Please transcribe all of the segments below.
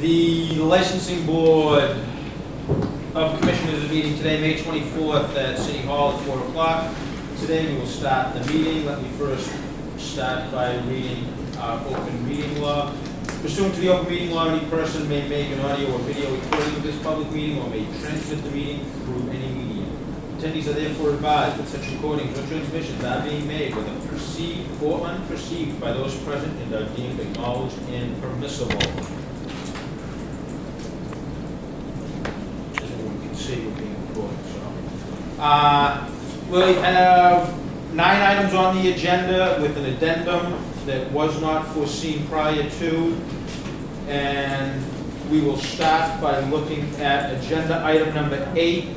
The licensing board of commissioners is meeting today, May 24th at City Hall at 4 o'clock. Today we will start the meeting. Let me first start by reading our open meeting law. Pursuant to the open meeting law, any person may make an audio or video recording of this public meeting or may transmit the meeting through any medium. Attendees are therefore advised that such recordings or transmissions are being made whether perceived or unperceived by those present and are deemed acknowledged and permissible. As everyone can see, we're being recorded. We have 9 items on the agenda with an addendum that was not foreseen prior to, and we will start by looking at agenda item number 8.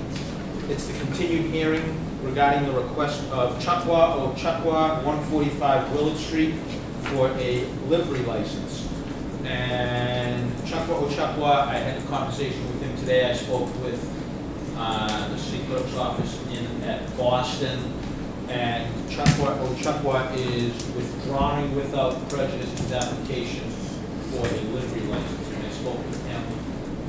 It's the continued hearing regarding the request of Chukwa 145 Willard Street for a livery license. And Chukwa, I had a conversation with him today. I spoke with the city clerk's office at Boston. And Chukwa is withdrawing without prejudice his application for a livery license. When I spoke with him,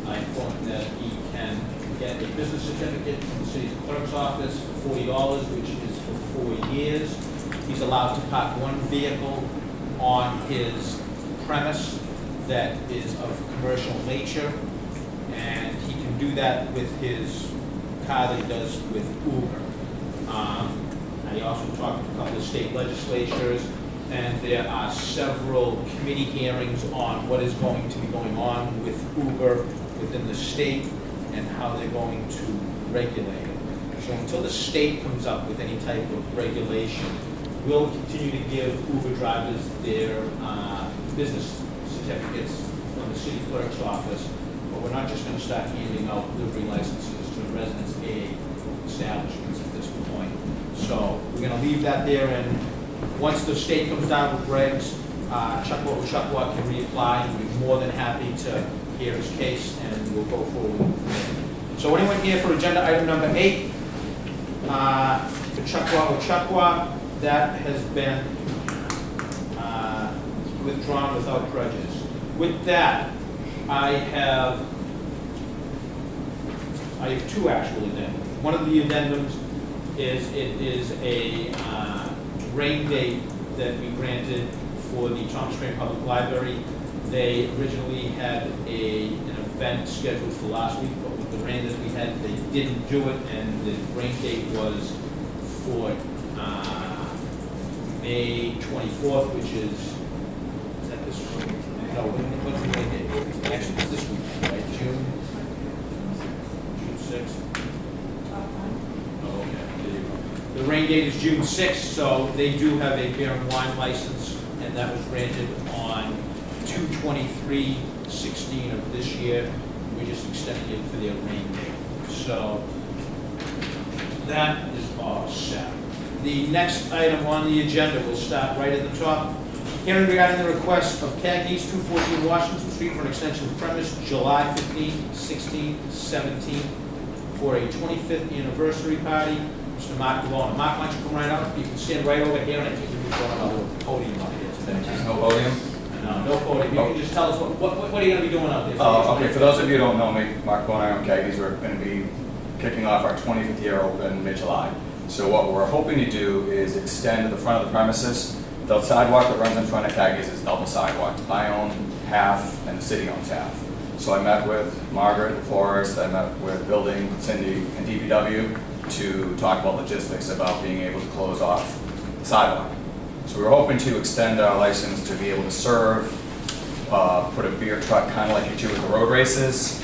I informed him that he can get a business certificate from the city's clerk's office for $40, which is for 4 years. He's allowed to park one vehicle on his premise that is of commercial nature, and he can do that with his car that he does with Uber. I also talked to a couple of state legislatures, and there are several committee hearings on what is going to be going on with Uber within the state and how they're going to regulate it. So until the state comes up with any type of regulation, we'll continue to give Uber drivers their business certificates from the city clerk's office, but we're not just going to start handing out livery licenses to Residence A establishments at this point. So we're going to leave that there, and once the state comes down with regs, Chukwa can reapply, and we'll be more than happy to hear his case, and we'll go forward. So anyone here for agenda item number 8, for Chukwa, that has been withdrawn without prejudice. With that, I have 2 actual addendums. One of the addendums is a rain date that we granted for the Thomas Crane Public Library. They originally had an event scheduled for last week, but with the rain that we had, they didn't do it, and the rain date was for May 24th, which is that this week? No, what's the rain date? Actually, it's this week, right? June 6th. Oh, okay, there you go. The rain date is June 6th, so they do have a beer and wine license, and that was granted on 2/23/16 of this year. We're just extending it for their rain date. So that is all set. The next item on the agenda will start right at the top. Hearing regarding the request of Cagney's 214 Washington Street for an extension of premise July 15, 16, 17 for a 25th anniversary party. Mr. Mark DiBona. Mark, why don't you come right up? You can stand right over here, and I think we're going to have a podium up here today. There's no podium? No podium. You can just tell us what are you going to be doing out there? Okay, for those of you who don't know me, Mark DiBona, I'm Cagney's. We're going to be kicking off our 25th year open mid-July. So what we're hoping to do is extend the front of the premises. The sidewalk that runs in front of Cagney's is double sidewalk. I own half, and the city owns half. So I met with Margaret Forrest, I met with Building, Cindy, and DPW to talk about logistics about being able to close off the sidewalk. So we were hoping to extend our license to be able to serve, put a beer truck kind of like you do with the road races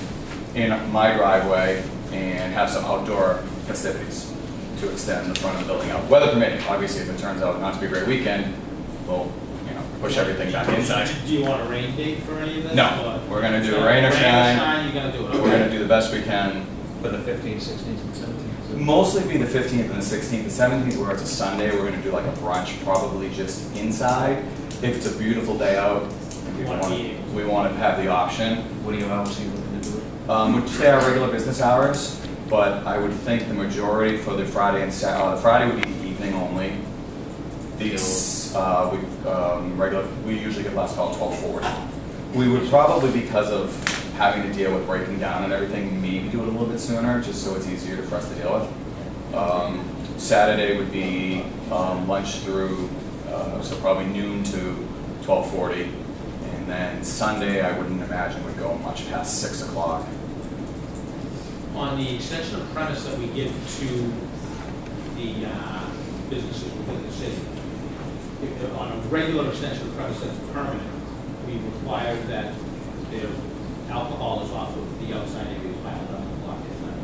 in my driveway, and have some outdoor festivities to extend the front of the building out. Weather permitting, obviously, if it turns out not to be a great weekend, we'll push everything back inside. Do you want a rain date for any of this? No, we're going to do rain or shine. You're going to do it. We're going to do the best we can. For the 15th, 16th, and 17th? Mostly be the 15th and the 16th. The 17th, where it's a Sunday, we're going to do like a brunch, probably just inside. If it's a beautiful day out, and we want to have the option. What are your hours are you looking to do it? We'd say our regular business hours, but I would think the majority for the Friday and Saturday, the Friday would be the evening only. These, we usually get last call 12:40. We would probably, because of having to deal with breaking down and everything, maybe do it a little bit sooner, just so it's easier for us to deal with. Saturday would be lunch through, so probably noon to 12:40. And then Sunday, I wouldn't imagine would go much past 6 o'clock. On the extension of premise that we give to the businesses within the city, if they're on a regular extension of premise that's permanent, we require that their alcohol is offered at the outside areas by 11 o'clock at night.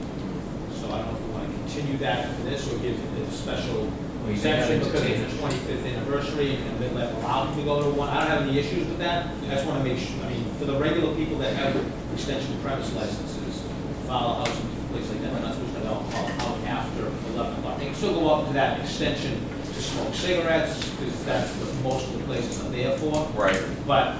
So I don't know if we want to continue that for this or give it a special exception because it's the 25th anniversary and they let allow them to go to one. I don't have any issues with that. I just want to make sure, I mean, for the regular people that have extension of premise licenses, file a house and place like that, they're not supposed to have alcohol out after 11 o'clock. They can still go up to that extension to smoke cigarettes because that's what most of the places are there for. Right. But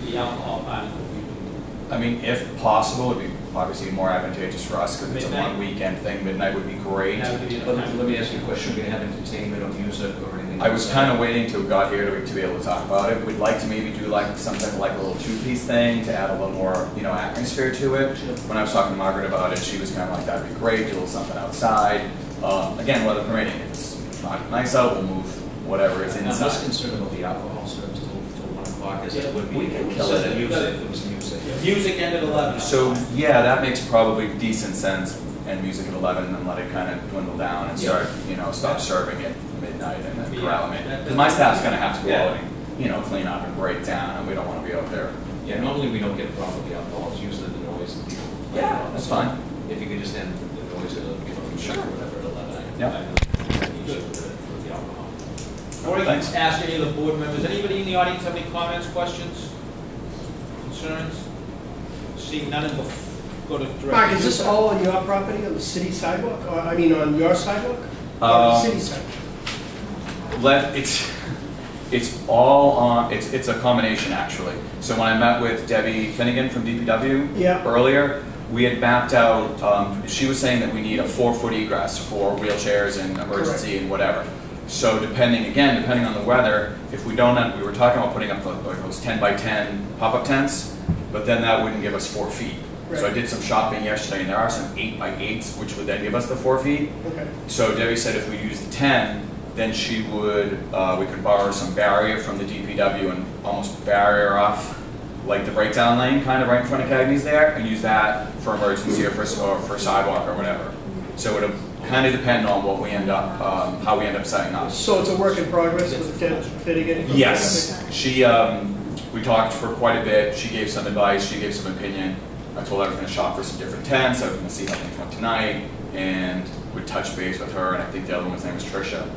the alcohol part is what we do. I mean, if possible, it'd be obviously more advantageous for us because it's a Midnight? one weekend thing. Midnight would be great. That would be enough Let time. me ask you a question. Are we going to have entertainment or music or anything? I was kind of waiting till we got here to be able to talk about it. We'd like to maybe do like something like a little two-piece thing to add a little more, you know, atmosphere to it. Sure. When I was talking to Margaret about it, she was kind of like, that'd be great, do a little something outside. Again, weather permitting, if it's not nice out, we'll move whatever is I'm less inside. concerned about the alcohol service till 1 o'clock as it would be. We can if kill it was it. music, if it was music. Music ended at 11. So, yeah, that makes probably decent sense, and music at 11, and let it kind of dwindle down and start, you know, stop serving at midnight and then corral them in. Because my staff's gonna have to go out and, you know, clean up and break down, and we don't wanna be out there. Yeah, normally we don't get a problem with the alcohol, it's usually the noise that people. Yeah, that's fine. If you could just end the noise of, you know, Sure. or whatever at 11, Yep. I don't have any issue with the alcohol. Before I Thanks. ask any of the board members, anybody in the audience have any comments, questions, concerns? Seeing none of the, go to director. Mark, is this all on your property, on the city sidewalk, or, I mean, on your sidewalk? Or the city sidewalk? It's all on, it's a combination actually. So when I met with Debbie Finnegan from DPW Yeah. earlier, we had mapped out, she was saying that we need a 4-foot egress for wheelchairs and emergency and whatever. So depending on the weather, if we don't, we were talking about putting up those 10 by 10 pop-up tents, but then that wouldn't give us 4 feet. So I Right. did some shopping yesterday and there are some 8 by 8s, which would then give us the 4 feet. Okay. So Debbie said if we use the 10, then she would, we could borrow some barrier from the DPW and almost barrier off like the breakdown lane kind of right in front of Cagney's there and use that for emergency or for sidewalk or whatever. So it'll kind of depend on what we end up, how we end up setting up. So it's a work in progress with Deb Finnegan? Yes, she, we talked for quite a bit. She gave some advice, she gave some opinion. I told her I was gonna shop for some different tents, I was gonna see how things went tonight, and would touch base with her, and I think the other one's name was Tricia,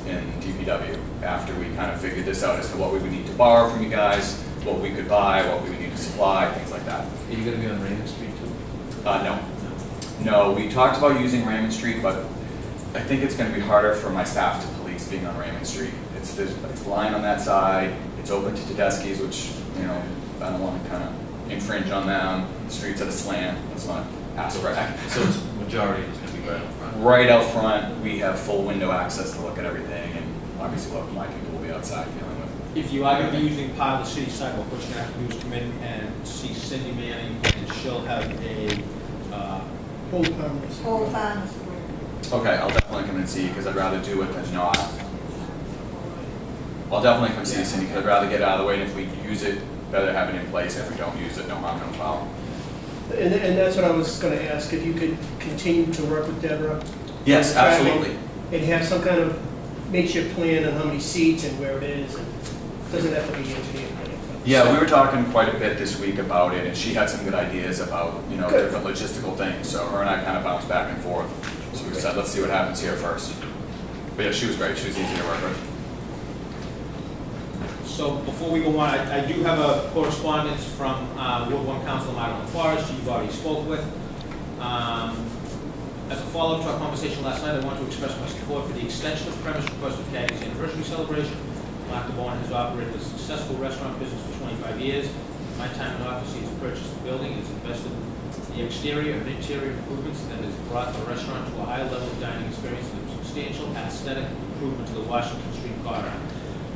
in DPW, after we kind of figured this out as to what we would need to borrow from you guys, what we could buy, what we would need to supply, things like that. Are you going to be on Raymond Street too? No. No, we talked about using Raymond Street, but I think it's gonna be harder for my staff to police being on Raymond Street. There's a line on that side, it's open to Tedeschi's, which, you know, I don't wanna kind of infringe on them. The street's at a slant, let's not ask for that. So it's majority is going to be right up front. Right out front, we have full window access to look at everything, and obviously, look, my people will be outside dealing with. If you are going to be using part of the city sidewalk, what you're going to have to do is come in and see Cindy Manning, and she'll have a, Hold harmless. Whole farms. Okay, I'll definitely come and see you, because I'd rather do it than not. I'll definitely come see you, Cindy, because I'd rather get it out of the way, and if we use it, better have it in place. If we don't use it, no harm, no foul. And that's what I was gonna ask, if you could continue to work with Deborah? Yes, on traffic, absolutely. And have some kind of makeshift plan on how many seats and where it is, and it doesn't have to be engineered. Yeah, we were talking quite a bit this week about it, and she had some good ideas about, you know, Good. different logistical things. So her and I kind of bounced back and forth. So we said, let's see what happens here first. But yeah, she was great. She was easy to work with. so before we go on, I do have a correspondence from Ward 1 Councilor Martin Forrest, who you've already spoke with. As a follow-up to our conversation last night, I want to express my support for the extension of premise request of Cagney's anniversary celebration. Mark DiBona has operated a successful restaurant business for 25 years. In my time in office, he has purchased the building, has invested in the exterior and interior improvements that has brought the restaurant to a higher level of dining experience and a substantial aesthetic improvement to the Washington Street corridor.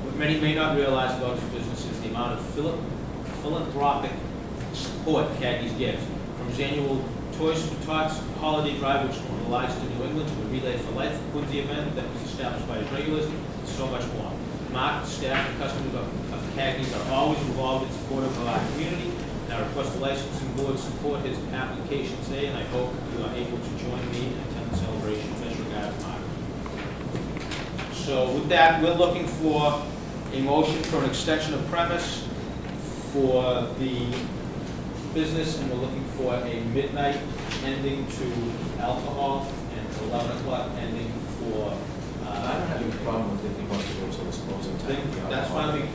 What many may not realize about his business is the amount of philanthropic support Cagney's Gifts. From his annual Toys for Tots holiday drive, which relies to New England, to a Relay for Life Quincy event that was established by his regulars, and so much more. Mark, staff, and customers of Cagney's are always involved in support of our community, and I request the licensing board support his application today, and I hope you are able to join me and attend the celebration. Best regards, Mark. So with that, we're looking for a motion for an extension of premise for the business, and we're looking for a midnight ending to alcohol and 11 o'clock ending for. I don't have any problem with if he wants to go till his closing time. That's fine.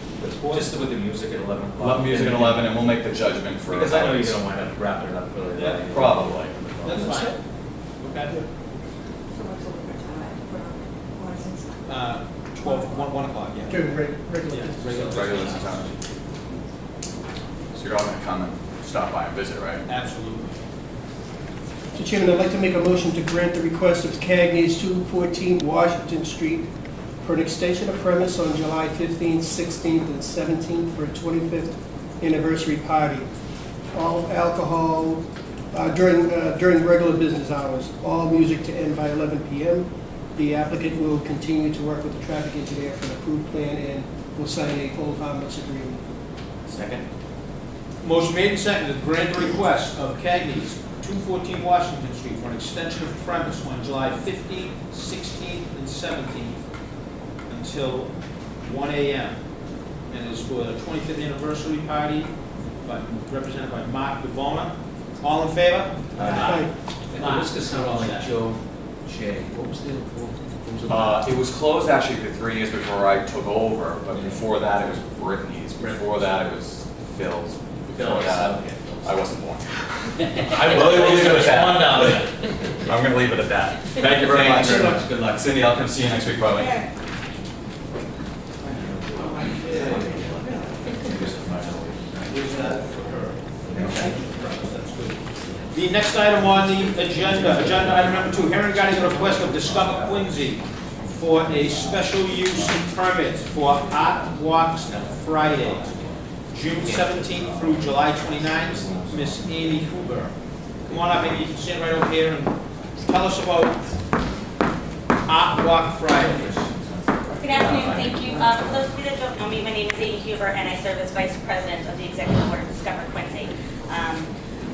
Just with the music at 11 o'clock. Music at 11, and we'll make the judgment for. Because I know you're gonna wind up wrapping it up really Yeah, late. Probably. That's fine. Okay. So what's the limit time I have to put on license? 1 o'clock, yeah. During regular Yeah, business. Regular business hours. So you're all gonna come and stop by and visit, right? Absolutely. Mr. Chairman, I'd like to make a motion to grant the request of Cagney's 214 Washington Street for an extension of premise on July 15th, 16th, and 17th for a 25th anniversary party. All alcohol during regular business hours. All music to end by 11 p.m. The applicant will continue to work with the traffic engineer for an approved plan and will sign a hold harmless agreement. Second? Motion made and seconded to grant the request of Cagney's 214 Washington Street for an extension of premise on July 15th, 16th, and 17th until 1 a.m. And is for the 25th anniversary party, represented by Mark DiBona. All in favor? Aye. And the risk is sounding like Joe J. What was the? It was closed actually for 3 years before I took over, but before that it was Brittany's. Before that it was Phil's. Before that, Okay. I wasn't born. I will leave it at that. One down there. I'm gonna leave it at that. Thank you very much. Thank you very much. Good luck. Cindy, I'll come see you next week probably. Yeah. Where's that for her? That's good. The next item on the agenda item number 2, hearing regarding the request of Discover Quincy for a special use permit for Art Walks Fridays, June 17th through July 29th. Miss Amy Huber. Come on up, Amy, you can stand right over here and tell us about Art Walk Fridays. Good afternoon, thank you. For those of you that don't know me, my name is Amy Huber, and I serve as Vice President of the Executive Board of Discover Quincy.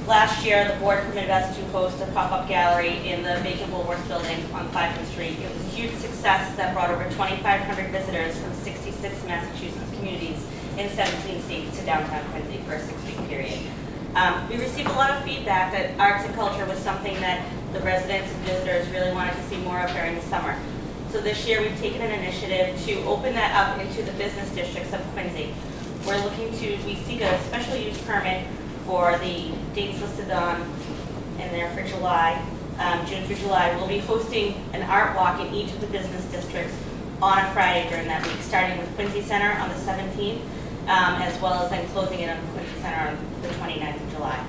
Last year, the board permitted us to host a pop-up gallery in the vacant Woolworth building on 5th Street. It was a huge success that brought over 2,500 visitors from 66 Massachusetts communities in 17 states to downtown Quincy for a 6-week period. We received a lot of feedback that arts and culture was something that the residents and visitors really wanted to see more of during the summer. So this year, we've taken an initiative to open that up into the business districts of Quincy. We seek a special use permit for the dates listed in there for July, June through July. We'll be hosting an art walk in each of the business districts on a Friday during that week, starting with Quincy Center on the 17th, as well as then closing it on Quincy Center on the 29th of July.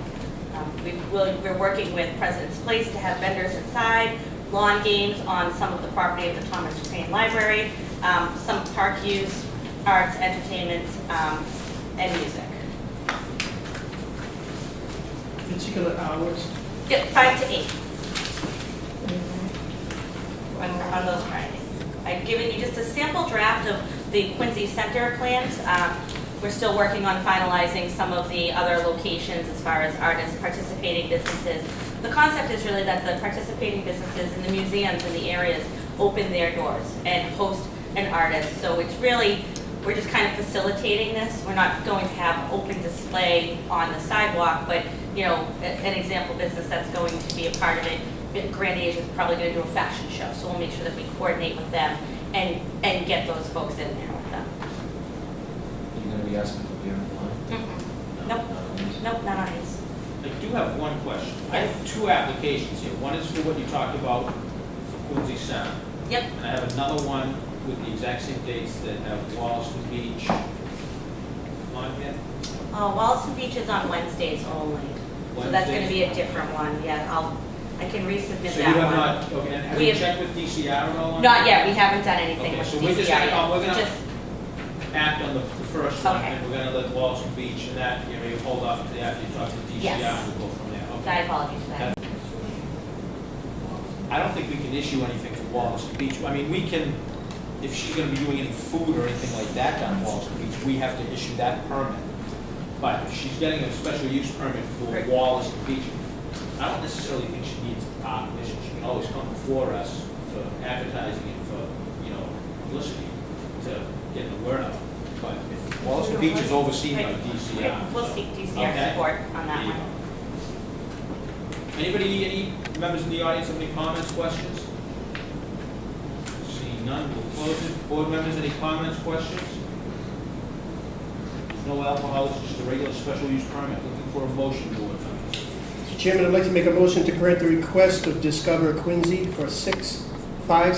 We're working with President's Place to have vendors inside, lawn games on some of the property of the Thomas Crane Library, some park use, arts, entertainment, and music. Particular hours. Yep, 5 to 8 on those Fridays. I've given you just a sample draft of the Quincy Center plans. We're still working on finalizing some of the other locations as far as artists, participating businesses. The concept is really that the participating businesses and the museums in the areas open their doors and host an artist. So it's really, we're just kind of facilitating this. We're not going to have open display on the sidewalk, but an example business that's going to be a part of it. Grand Asia is probably going to do a fashion show, so we'll make sure that we coordinate with them and get those folks in there with them. Are you gonna be asking for beer and wine? Nope, not on these. I do have one question. I have 2 applications here. One is for what you talked about for Quincy Center. Yep. And I have another one with the exact same dates that have Wollaston Beach on here. Wollaston Beach is on Wednesdays only, so that's going to be a different one. Yeah, I can resubmit So you that have one. not, okay, and have We you have- checked with DCR at all on Not that? yet. We haven't done anything Okay, with so DCI we're just yet. gonna, we're gonna, Just act on the first one, Okay. and we're gonna let Wollaston Beach and that, you know, you hold off until after you talk to the DCR, Yes. and we'll go from there. My Okay. apologies for that. I don't think we can issue anything for Wollaston Beach. I mean, we can, if she's gonna be doing any food or anything like that down Wollaston Beach, we have to issue that permit. But if she's getting a special use permit for Right. Wollaston Beach, I don't necessarily think she needs our permission. She can always come before us for advertising and for, you know, publicity to get the word out. But if Wollaston Beach is overseen by DCR. We'll seek DCR Okay. support on that There you one. go. Anybody, any members in the audience have any comments, questions? Seeing none, we'll close it. Board members, any comments, questions? There's no alcohol, it's just a regular special use permit. Looking for a motion, board members. Mr. Chairman, I'd like to make a motion to grant the request of Discover Quincy for five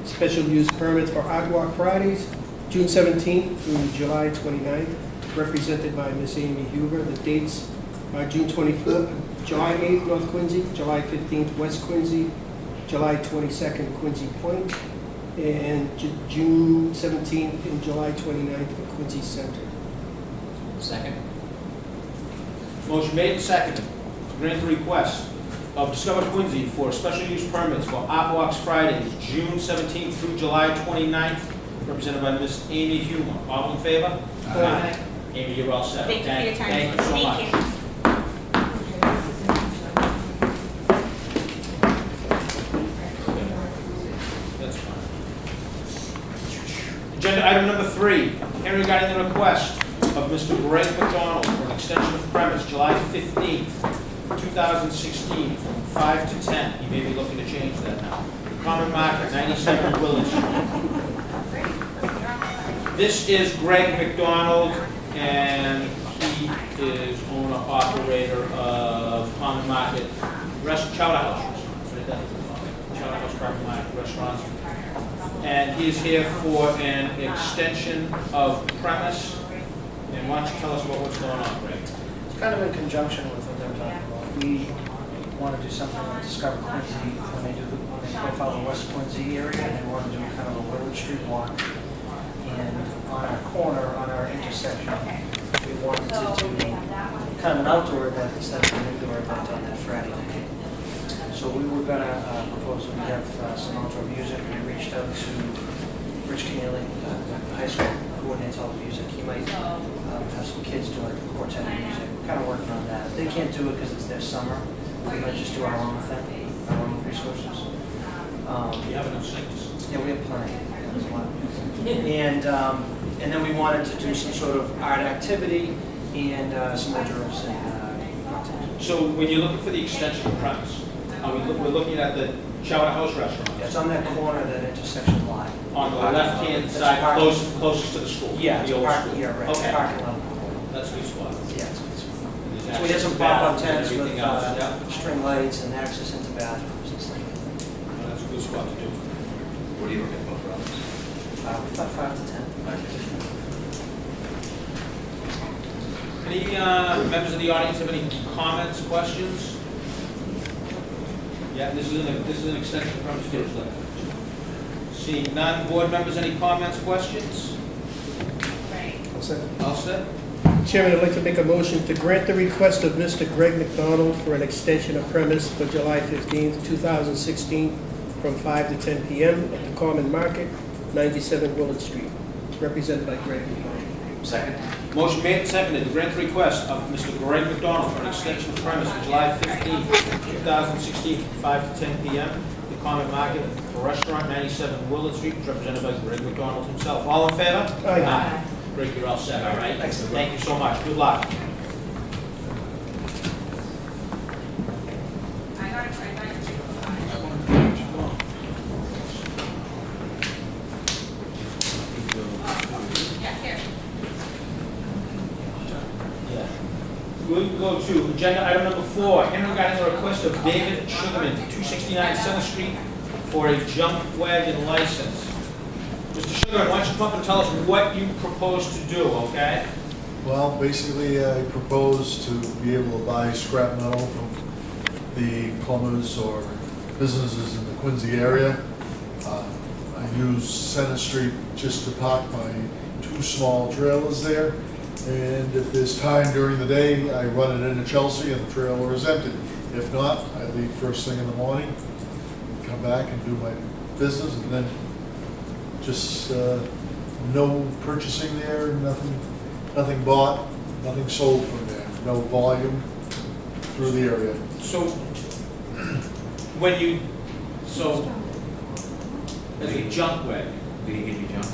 special use permits for Art Walk Fridays, June 17th through July 29th, represented by Miss Amy Huber. The dates are June 24th, July 8th, North Quincy, July 15th, West Quincy, July 22nd, Quincy Point, and June 17th and July 29th for Quincy Center. Second. Motion made and seconded to grant the request of Discover Quincy for special use permits for Art Walks Fridays, June 17th through July 29th, represented by Miss Amy Huber. All in favor? Aye. Amy, you're all set. Thank you for Okay? your time. Thank you so much. Thank you. That's fine. Agenda item number 3, hearing regarding the request of Mr. Greg McDonald for an extension of premise July 15th, 2016, from 5 to 10. He may be looking to change that now. Common Market, 97 Willard Street. This is Greg McDonald, and he is owner-operator of Common Market Chowder House Restaurants. Right there. Chowder House Common Market Restaurants. And he is here for an extension of premise. And why don't you tell us about what's going on, Greg? It's kind of in conjunction with what they're talking about. We want to do something like Discover Quincy when they profile the West Quincy area, and they want to do kind of a Willard Street walk. And on our corner, on our intersection, we wanted to do kind of an outdoor event instead of an indoor event on that Friday night. So we were going to propose that we have some outdoor music. We reached out to Rich Keneally, high school, coordinates all the music. He might have some kids doing quartet music. We're kind of working on that. If they can't do it because it's their summer, we might just do our own thing, our own resources. You have enough singers. Yeah, we have plenty. There's a lot. And then we wanted to do some sort of art activity and some hors d'oeuvres and cocktails. So when you're looking for the extension of premise, we're looking at the Chowder House Restaurant. It's on that corner, that intersection line. On the left-hand It's side, parking. closest to the school. Yeah, it's the old parking, school. yeah, right. Okay, Parking lot. that's a good spot. Yeah, it's a good spot. There's So we had some access to bathrooms pop-up and tents with everything else, yeah. string lights and access into bathrooms and stuff. That's a good spot to do. What are you looking for, Rob? We thought 5 to 10. Any members of the audience have any comments, questions? Yeah, this is an extension of premise first. Seeing none, board members, any comments, questions? All set? Chairman, I'd like to make a motion to grant the request of Mr. Greg McDonald for an extension of premise for July 15th, 2016, from 5 to 10 p.m. at the Common Market, 97 Willard Street, represented by Greg McDonald. Second. Motion made and seconded to grant the request of Mr. Greg McDonald for an extension of premise for July 15th, 2016, from 5 to 10 p.m. The Common Market Restaurant, 97 Willard Street, represented by Greg McDonald himself. All in favor? Aye. Greg, you're all set, all right? Excellent. Thank you so much. Good luck. We'll go to agenda item number 4, hearing regarding the request of David Sugarman, 269 Center Street, for a junk wagon license. Mr. Sugarman, why don't you come up and tell us what you propose to do, okay? Well, basically, I propose to be able to buy scrap metal from the plumbers or businesses in the Quincy area. I use Center Street just to park my 2 small trailers there. And if there's time during the day, I run it into Chelsea and the trailer is empty. If not, I leave first thing in the morning, come back and do my business, and then just no purchasing there, nothing bought, nothing sold from there, no volume through the area. So, as a junk wagon, We didn't get you junk.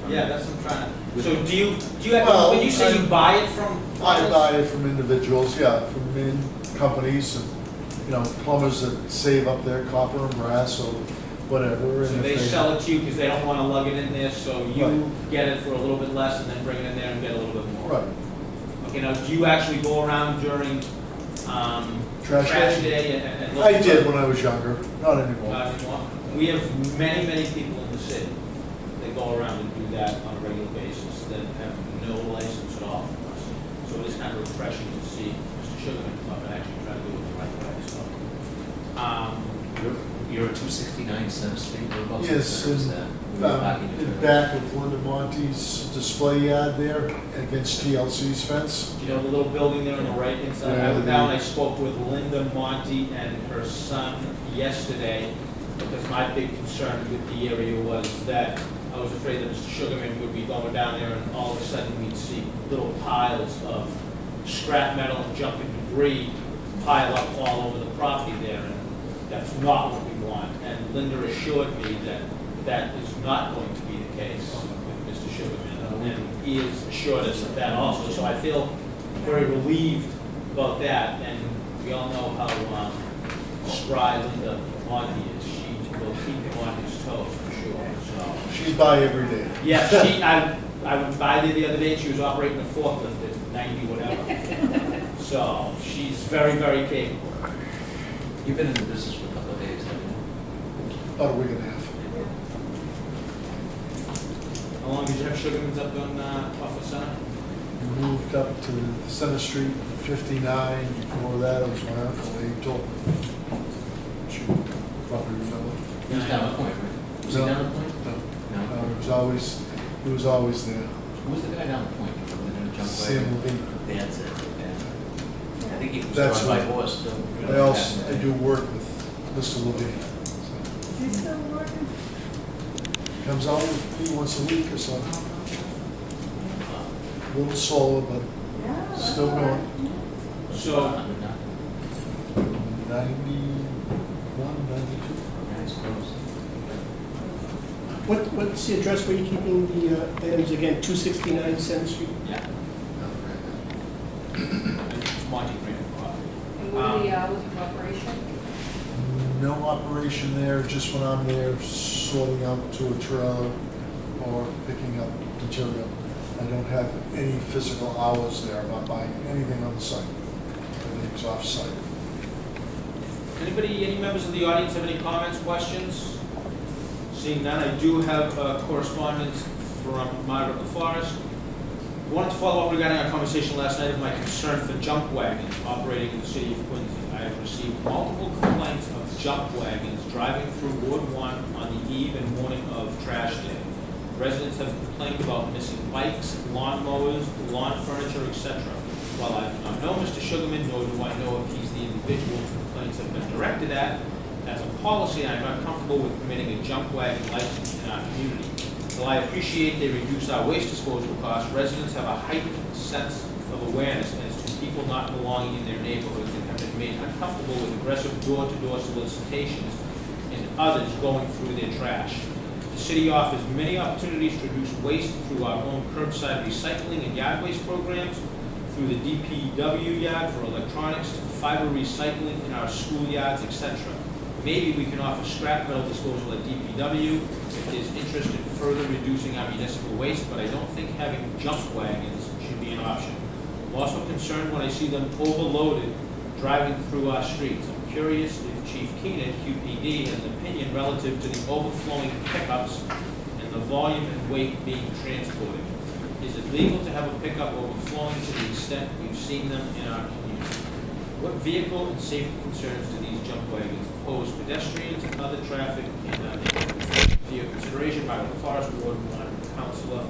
yeah, that's what I'm trying to, so do you have, Well, when you say you buy it from I plumbers? buy it from individuals, yeah, from companies and, plumbers that save up their copper and brass or whatever. So and they if sell it to you because they don't want to lug it in there, so you Right. get it for a little bit less and then bring it in there and get a little bit more? Right. Okay, now, do you actually go around during Trash day? day and look? I did when I was younger, not anymore. Not anymore? We have many, many people in the city that go around and do that on a regular basis that have no license at all from us. So it is kind of refreshing to see Mr. Sugarman come up and actually try to do it the right way, so. You're at 269 Center Street, whereabouts? Yes, is in, that? Where you parking your in trailer? back of Linda Monte's display yard there against TLC's fence. Do you know the little building there on the right hand side? I Yeah, went down, I spoke with Linda Monte and her son yesterday, because my big concern with the area was that I was afraid that Mr. Sugarman would be going down there and all of a sudden we'd see little piles of scrap metal and junk and debris pile up all over the property there, and that's not what we want. And Linda assured me that that is not going to be the case with Mr. Sugarman, and he has assured us of that also. So I feel very relieved about that, and we all know how spry Linda Monte is. She will keep him on his toes for sure, so. She's by every day. Yeah, I went by there the other day, and she was operating a forklift at 90 whatever. So she's very, very capable. You've been in the business for a couple of days, haven't you? About a week and a half. How long did you have Sugarman's up on Buffer Center? Moved up to Center Street, 59. Before that, it was my uncle, he told me. You probably remember. He was down the point, right? Was he No. down the point? No, No. he was always there. Who was the guy down the point? In a junk Sam wagon? Levine. That's it, yeah. I think he was That's drawn by what- horse, too. I also, I do work with Mr. Levine. So, Is he still working? comes out with me once a week or so. A little slower, but Yeah. still going. So, 91, 92. Nice close. What's the address where you're keeping the items again, 269 Center Street? yeah, it's Monte Green property. And what are the hours of operation? No operation there, just when I'm there sorting out to a trailer or picking up material. I don't have any physical hours there. I'm not buying anything on the site. Everything's off-site. Any members of the audience have any comments, questions? Seeing none, I do have correspondence from Margaret LaForest. I wanted to follow up regarding our conversation last night of my concern for junk wagons operating in the city of Quincy. I have received multiple complaints of junk wagons driving through Ward 1 on the eve and morning of trash day. Residents have complained about missing bikes, lawn mowers, lawn furniture, etc. While I do not know Mr. Sugarman, nor do I know if he's the individual complaints have been directed at, as a policy, I am not comfortable with permitting a junk wagon license in our community. While I appreciate they reduce our waste disposal costs, residents have a heightened sense of awareness as to people not belonging in their neighborhoods and have been made uncomfortable with aggressive door-to-door solicitations and others going through their trash. The city offers many opportunities to reduce waste through our own curbside recycling and yard waste programs, through the DPW yard for electronics, to fiber recycling in our school yards, etc. Maybe we can offer scrap metal disposal at DPW if there's interest in further reducing our municipal waste, but I don't think having junk wagons should be an option. I'm also concerned when I see them overloaded driving through our streets. I'm curious if Chief Keenan, QPD, has an opinion relative to the overflowing pickups and the volume and weight being transported. Is it legal to have a pickup overflowing to the extent we've seen them in our community? What vehicle and safety concerns do these junk wagons pose pedestrians and other traffic in our neighborhood? for your consideration by the Forest Board, Councilor.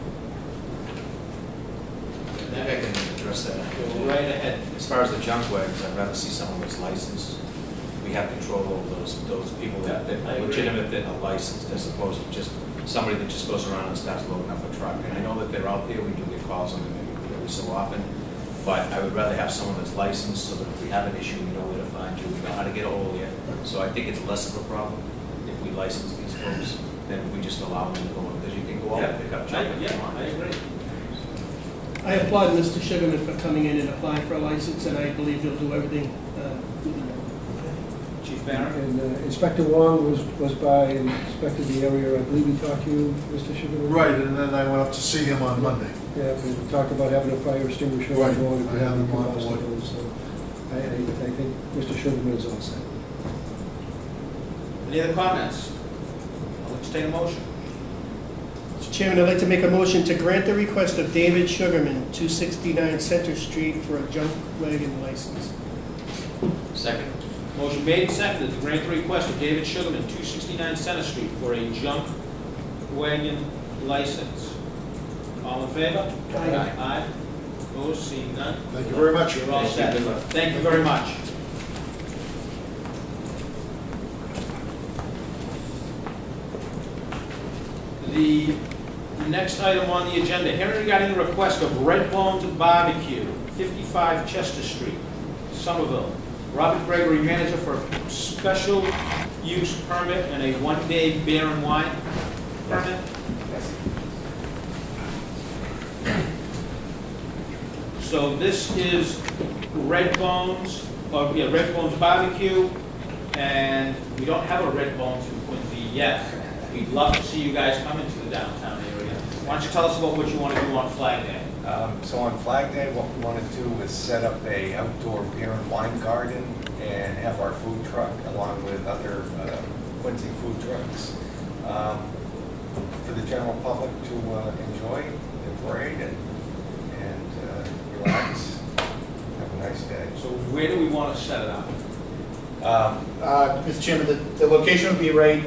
Maybe I can address that. Go right ahead. As far as the junk wagons, I'd rather see someone that's licensed. We have control over those people that I are agree. legitimate, that are licensed, as opposed to just somebody that just goes around and starts loading up a truck. And I know that they're out there, we do get calls on them every so often, but I would rather have someone that's licensed so that if we have an issue, we know where to find you, we know how to get a hold of you. So I think it's less of a problem if we license these folks than if we just allow them to go in, because you can go out and pick up junk if you want. I agree. I applaud Mr. Sugarman for coming in and applying for a license, and I believe he'll do everything within the law. Chief Barron? And Inspector Wong was by and inspected the area. I believe he talked to you, Mr. Sugarman? Right, and then I went up to see him on Monday. Yeah, we talked about having a fire extinguisher Right, on board. I have him on board. So I think Mr. Sugarman is all set. Any other comments? I'll entertain a motion. Mr. Chairman, I'd like to make a motion to grant the request of David Sugarman, 269 Center Street, for a junk wagon license. Second? Motion made and seconded to grant the request of David Sugarman, 269 Center Street, for a junk wagon license. All in favor? Aye. Aye. Opposed, seeing none? Thank you very much. You're all Thank you. set. Good luck. Thank you very much. The next item on the agenda, hearing regarding the request of Redbone Barbeque, 55 Chester Street, Somerville. Robert Gregory, manager for a special use permit and a one-day beer and wine permit. So this is Redbone's Barbecue, and we don't have a Redbone's in Quincy yet. We'd love to see you guys come into the downtown area. Why don't you tell us about what you want to do on Flag Day? So on Flag Day, what we want to do is set up a outdoor beer and wine garden and have our food truck along with other Quincy food trucks for the general public to enjoy the parade and relax, have a nice day. So where do we want to set it up? Mr. Chairman, the location would be right,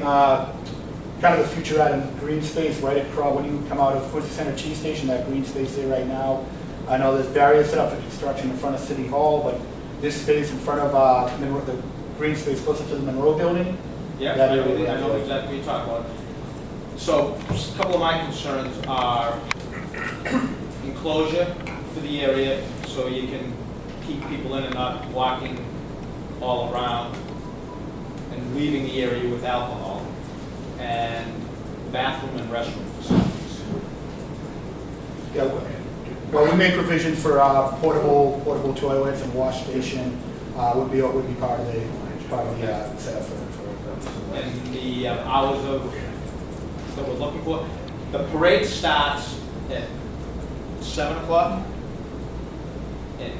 kind of the future item, green space right across, when you come out of Quincy Center Cheese Station, that green space there right now. I know there's barriers set up for construction in front of City Hall, but this space in front of the green space closer to the Monroe Building. Yeah, That I area, know exactly what you're talking about. So just a couple of my concerns are enclosure for the area, so you can keep people in and not walking all around and leaving the area with alcohol, and bathroom and restroom facilities. Yeah, well, we made provision for portable toilets and wash station, would be part of the setup for And the hours of, that we're looking for, the parade starts at 7 o'clock, and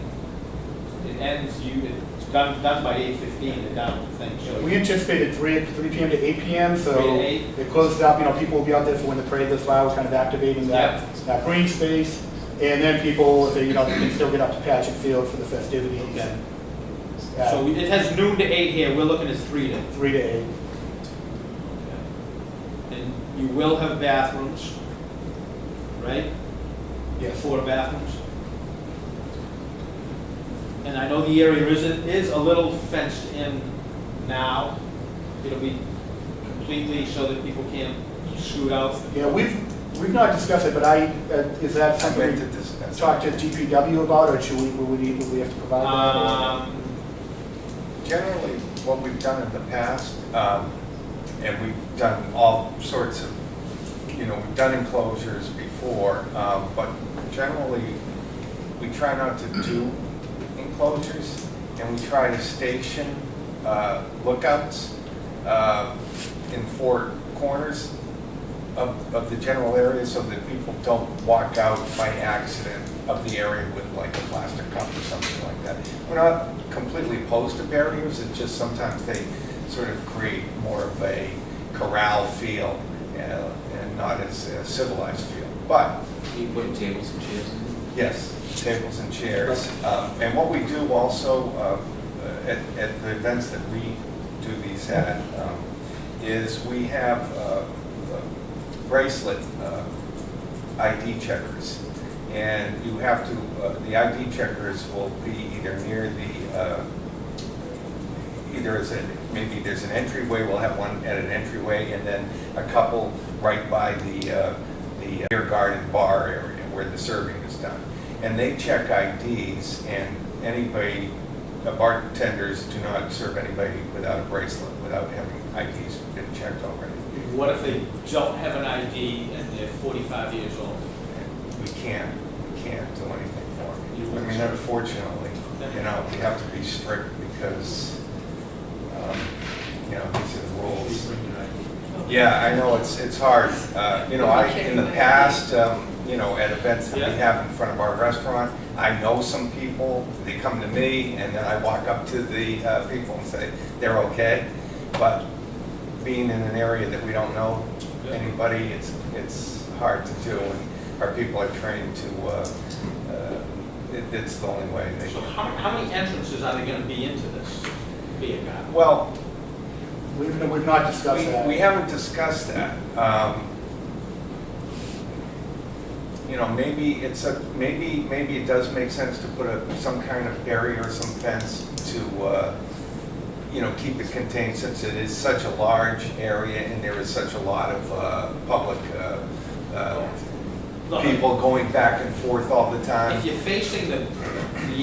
it ends, it's done by 8:15, the down thing, so. We anticipated 3 p.m. to 8 p.m., so 3 to 8. it closes up, people will be out there for when the parade goes by, we're kind of activating that green space, and then people, they can still get up to Patrick Field for the festivities. Okay. So it has noon to 8 here, we're looking at 3 to 3 to 8. And you will have bathrooms, right? Yes. 4 bathrooms. And I know the area is a little fenced in now. It'll be completely so that people can't scoot out. Yeah, we've not discussed it, but is that I meant to something we discuss. talk to DPW about, or would we have to provide that? Generally, what we've done in the past, and we've done all sorts of, we've done enclosures before, but generally, we try not to do enclosures, and we try to station lookouts in 4 corners of the general area so that people don't walk out by accident of the area with like a plastic cup or something like that. We're not completely opposed to barriers, it's just sometimes they sort of create more of a corral feel and not as a civilized feel. But You put tables and chairs in? yes, tables and chairs. And what we do also at the events that we do these at is we have bracelet ID checkers. And you have to, the ID checkers will be either near the, either as a, maybe there's an entryway, we'll have one at an entryway, and then a couple right by the beer garden bar area where the serving is done. And they check IDs, and anybody, bartenders do not serve anybody without a bracelet, without having IDs been checked already. What if they don't have an ID and they're 45 years old? We can't do anything for You them. I mean, unfortunately, you know, we have to be strict because, you know, these are the rules. Yeah, I know, it's hard. You know, in the past, you know, at events that we have in front of our restaurant, I know some people, they come to me, and then I walk up to the people and say, they're okay. But being in an area that we don't know anybody, it's hard to do, and our people are trained to, it's the only way. So how many entrances are there going to be into this beer garden? Well, We've not discussed that. we haven't discussed that. You know, maybe maybe it does make sense to put some kind of barrier, some fence to, you know, keep it contained, since it is such a large area and there is such a lot of public people going back and forth all the time. If you're facing the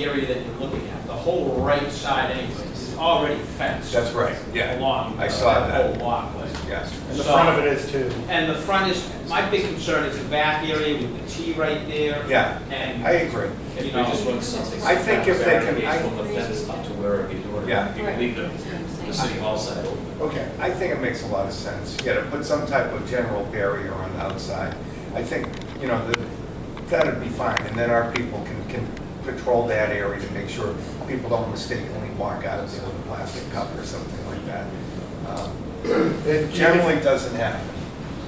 area that you're looking at, the whole right side anyway is already fenced. That's right, yeah. Along I saw that. whole walkway. Yes. And the front of it is too. And the front is, my big concern is the back area with the T right there. Yeah, And, I agree. If we just run something. I think if they can- barricades from the fence up to wherever you do it. Yeah. You can leave the city hall side open. Okay. I think it makes a lot of sense. You gotta put some type of general barrier on the outside. I think, you know, that'd be fine, and then our people can patrol that area to make sure people don't mistakenly walk out of there with a plastic cup or something like that. It generally doesn't happen.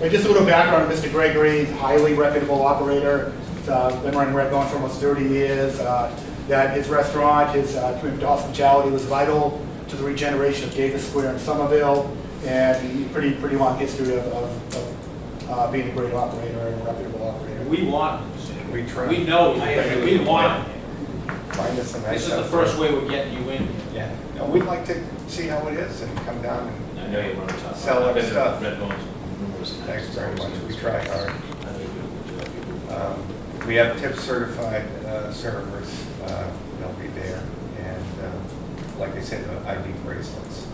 And just a little background on Mr. Gregory, highly reputable operator. He's been running Redbone for almost 30 years. That his restaurant, his commitment to hospitality was vital to the regeneration of Davis Square in Somerville, and he pretty long history of being a great operator and a reputable operator. we want them. We try. We know, we want them. Find us a nice. This is the first way we're getting you in. Yeah. No, we'd like to see how it is and come down and I know you want to talk. Sell I've our been to stuff. Redbone's numerous times. Thanks very much. We try hard. I know you do a good job. We have tip certified servers. They'll be there, and like I said, ID bracelets.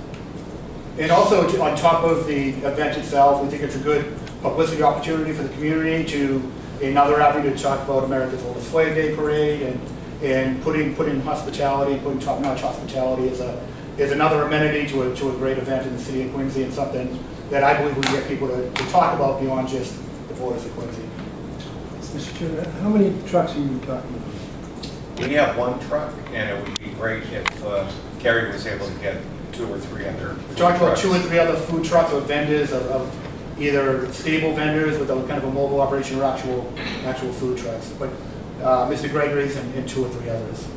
And also, on top of the event itself, we think it's a good publicity opportunity for the community to, another avenue to talk about America's Oldest Slave Day Parade, and putting hospitality, putting top-notch hospitality is another amenity to a great event in the city of Quincy, and something that I believe we get people to talk about beyond just the borders of Quincy. Mr. Chairman, how many trucks are you talking about? We have one truck, and it would be great if Kerry was able to get 2 or 3 other food We talked about trucks. 2 or 3 other food trucks or vendors of either stable vendors with a kind of a mobile operation or actual food trucks. But Mr. Gregory's and 2 or 3 others.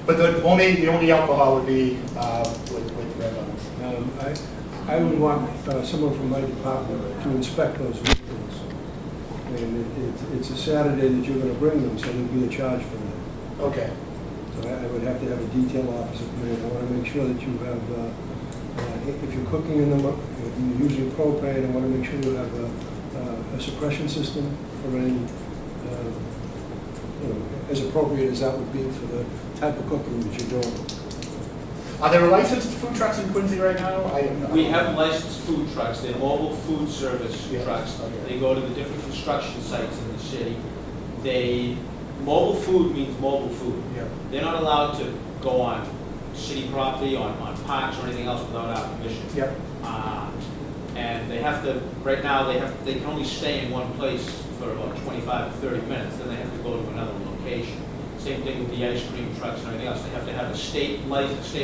But the only alcohol would be with Redbone's. I would want someone from my department to inspect those vehicles. And it's a Saturday that you're going to bring them, so there'll be a charge for that. Okay. So I would have to have a detail officer come in. I want to make sure that you have, if you're cooking in them, if you're using propane, I want to make sure you have a suppression system for any, as appropriate as that would be for the type of cooking that you're doing. Are there licensed food trucks in Quincy right now? We have licensed food trucks, they're mobile food service Yeah, trucks. okay. They go to the different construction sites in the city. Mobile food means mobile food. Yeah. They're not allowed to go on city property, on parks or anything else without our permission. Yep. And they have to, right now, they can only stay in one place for about 25 to 30 minutes, then they have to go to another location. Same thing with the ice cream trucks and everything else. They have to have a state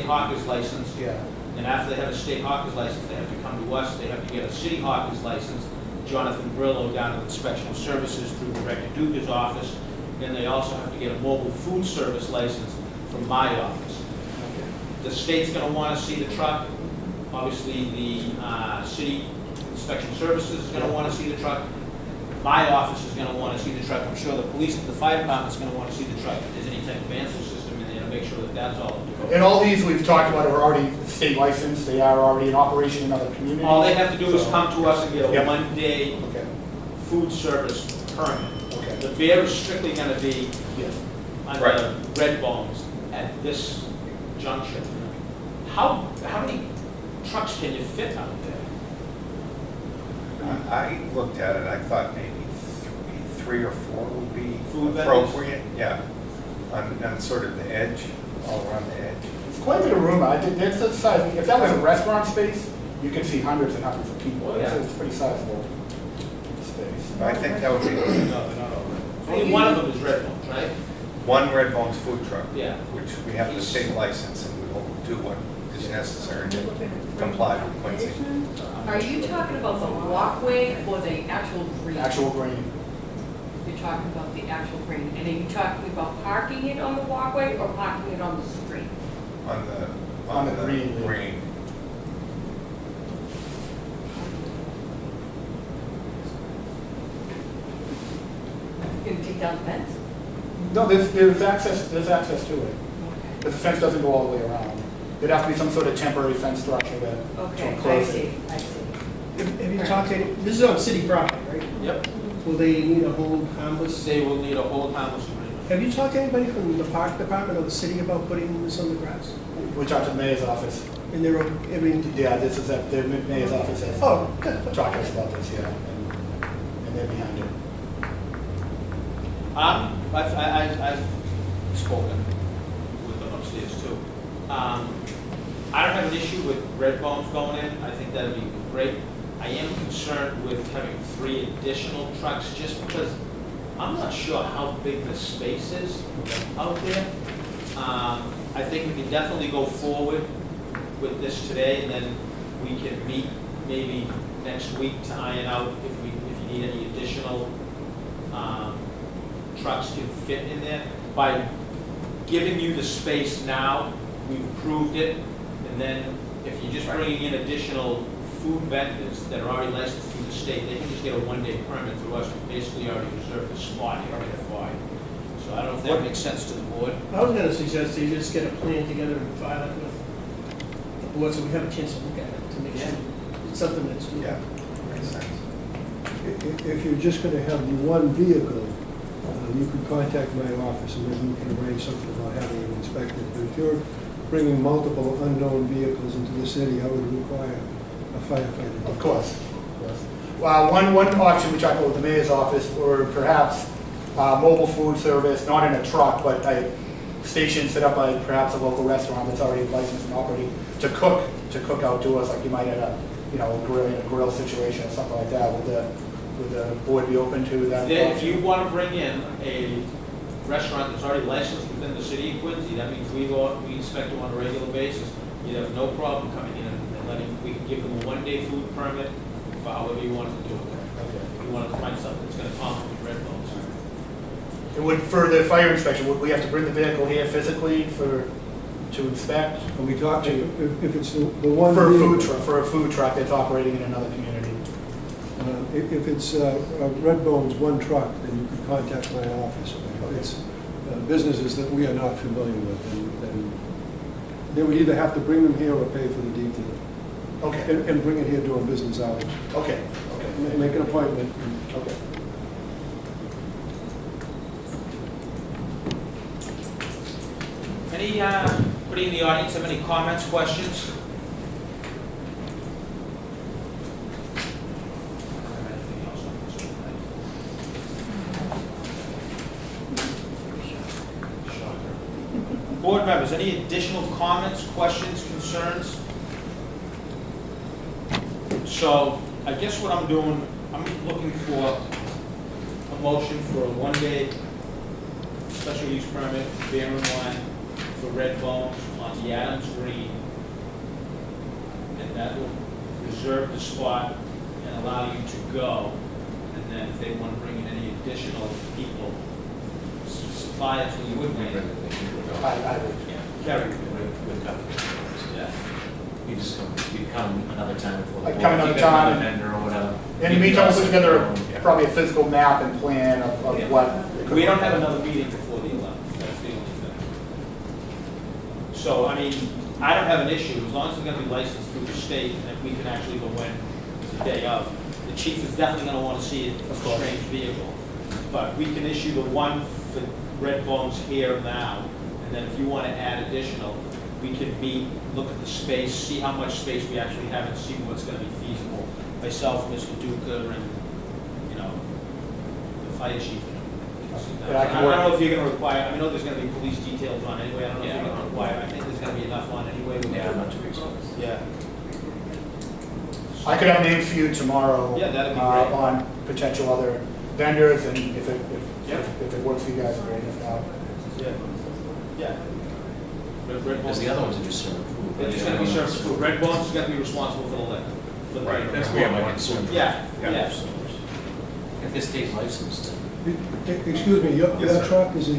hawker's license. Yeah. And after they have a state hawker's license, they have to come to us. They have to get a city hawker's license. Jonathan Brillo down at Inspection Services through Director Duga's office. Then they also have to get a mobile food service license from my office. The state's going to want to see the truck. Obviously, the city inspection services is going to want to see the truck. my office is gonna wanna see the truck, I'm sure the police, the fire department's gonna wanna see the truck, if there's any type of answer system in there to make sure that that's all up to code. And all these we've talked about are already state licensed, they are already in operation in other communities. All they have to do is So- come to us and get a Yep. one-day Okay, food service permit. okay. The beer is strictly gonna be Yeah. Right. under Redbone's at this junction. How many trucks can you fit out there? I looked at it, I thought maybe three or four would be Food vendors? appropriate, yeah. On sort of the edge, all around the edge. It's quite a bit of room. That's the size. If that was a restaurant space, you could see hundreds and hundreds of people. Oh, yeah. So it's pretty sizable space. I think that would be No, they're not all. Only one of them is Redbone's, right? one Redbone's food truck. Yeah. Which we have the state license and we will do what is necessary to comply with Quincy. Are you talking about the walkway or the actual green? Actual green. You're talking about the actual green. And are you talking about parking it on the walkway or parking it on the street? On the green. green. You gonna take down the fence? No, there's access to it. Okay. But the fence doesn't go all the way around. There'd have to be some sort of temporary fence structure to Okay, I enclose it. see, I see. Have you talked to, this is on city property, right? Yep. Will they need a hold harmless? They will need a hold harmless agreement. Have you talked to anybody from the park department or the city about putting this on the grass? We talked to the mayor's office. And they're, I mean, Yeah, this is at the mayor's office has oh, good. talked to us about this, yeah. And they're behind it. I've spoken with them upstairs too. I don't have an issue with Redbone's going in, I think that'd be great. I am concerned with having 3 additional trucks, just because I'm not sure how big the space is out there. I think we can definitely go forward with this today, and then we can meet maybe next week to iron out if you need any additional trucks can fit in there. By giving you the space now, we've approved it, and then if you're just bringing in additional food vendors that are already licensed through the state, they can just get a one-day permit through us. We basically already reserved the spot here for you. So I don't know if that makes sense to the board. I was gonna suggest you just get a plan together and file it with the board so we have a chance to look at it, to make sure it's something that's. Yeah, makes sense. If you're just gonna have the one vehicle, you could contact my office and maybe we can arrange something about having it inspected. But if you're bringing multiple unknown vehicles into the city, I would require a firefighter. Of course. One option we talked about with the mayor's office, or perhaps mobile food service, not in a truck, but a station set up by perhaps a local restaurant that's already licensed and operating to cook outdoors, like you might at a grill situation or something like that. Would the board be open to that? If you want to bring in a restaurant that's already licensed within the city of Quincy, that means we inspect them on a regular basis. You'd have no problem coming in and letting, we can give them a one-day food permit for however you want to do it. If you wanted to find something that's going to complement Redbone's. It would, for the fire inspection, would we have to bring the vehicle here physically to inspect? When we talk to, if it's the one For a vehicle, food truck, for a food truck that's operating in another community. if it's Redbone's one truck, then you could contact my office. If it's businesses that we are not familiar with, then they would either have to bring them here or pay for the detail. Okay, And bring it here during business hours. okay. Make an appointment. Okay. Anybody in the audience have any comments, questions? Anything else on this one? Shocker. Board members, any additional comments, questions, concerns? So, I guess what I'm doing, I'm looking for a motion for a one-day special use permit, beer and wine, for Redbone on the Adams Green. And that will reserve the spot and allow you to go. And then if they want to bring in any additional people, suppliers, well, you would bring in. I would. Carry. With Yeah. You just come another time before the Like board. come another You got time. another vendor or whatever. And you meet up, put together probably a physical map and plan of what. it could We don't look have like. another meeting before the 11th, that's the only thing. So, I mean, I don't have an issue, as long as it's gonna be licensed through the state, and if we can actually go in the day of. The chief is definitely gonna wanna see it, a strange vehicle. But we can issue the one for Redbone's here now, and then if you wanna add additional, we can meet, look at the space, see how much space we actually have, and see what's gonna be feasible. Myself, Mr. Duca, and, you know, the fire chief. Yeah, I I can don't work. know if you're gonna require, I know there's gonna be police details on anyway, I don't know if you're gonna require, I think there's gonna be enough on anyway. Yeah, I'm not too concerned. Yeah. I could have names for you tomorrow. Yeah, that'd be great. On potential other vendors, and if Yeah. it works for you guys, great, if not. Yeah. Yeah. Because the other ones are just serving food. They're just gonna be served food. Redbone's is gonna be responsible for the liquor. For the- Right. That's where my concern. Yeah, yeah. If this state's licensed, then. Excuse me, Yes, your sir. truck is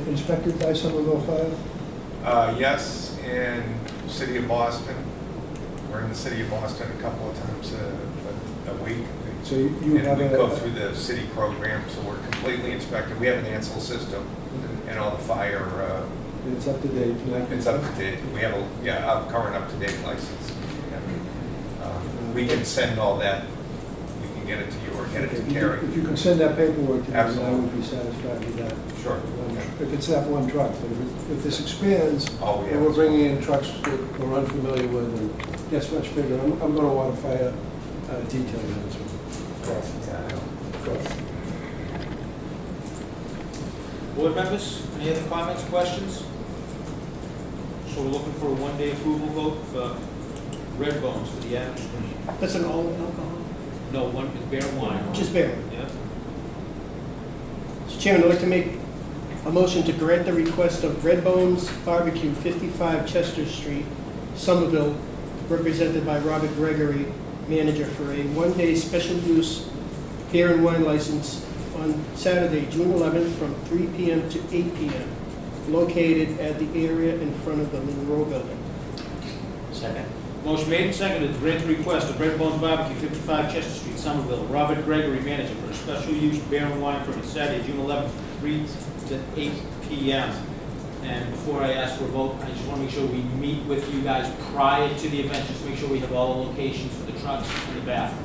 inspected by Somerville Fire? Yes, in the city of Boston. We're in the city of Boston a couple of times a week. So you And have we go a, through the city program, so we're completely inspected. We have an ANSEL system and all the fire, it's up to date? it's up to date. We have a current up-to-date license. We can send all that, we can get it to you or get it to Carrie. If you can send that paperwork to me, then I Absolutely. would be satisfied with that. Sure. If it's that one truck, but if this expands, All we have and we're is- bringing in trucks that we're unfamiliar with and gets much bigger, I'm gonna want to fire detail units. Of course, yeah, I know. Of course. Board members, any other comments, questions? So we're looking for a one-day approval vote for Redbones for the Adams Street. That's an all alcohol? No, one is beer and wine. Just beer. Yeah. Mr. Chairman, I'd like to make a motion to grant the request of Redbone's Barbecue, 55 Chester Street, Somerville, represented by Robert Gregory, manager, for a one-day special use beer and wine license on Saturday, June 11th, from 3 p.m. to 8 p.m., located at the area in front of the Monroe Building. Second. Motion made and seconded to grant the request of Redbones Barbecue, 55 Chester Street, Somerville. Robert Gregory, manager, for a special use beer and wine permit Saturday, June 11th, 3 to 8 p.m. And before I ask for a vote, I just want to make sure we meet with you guys prior to the event, just to make sure we have all the locations for the trucks and the bathrooms.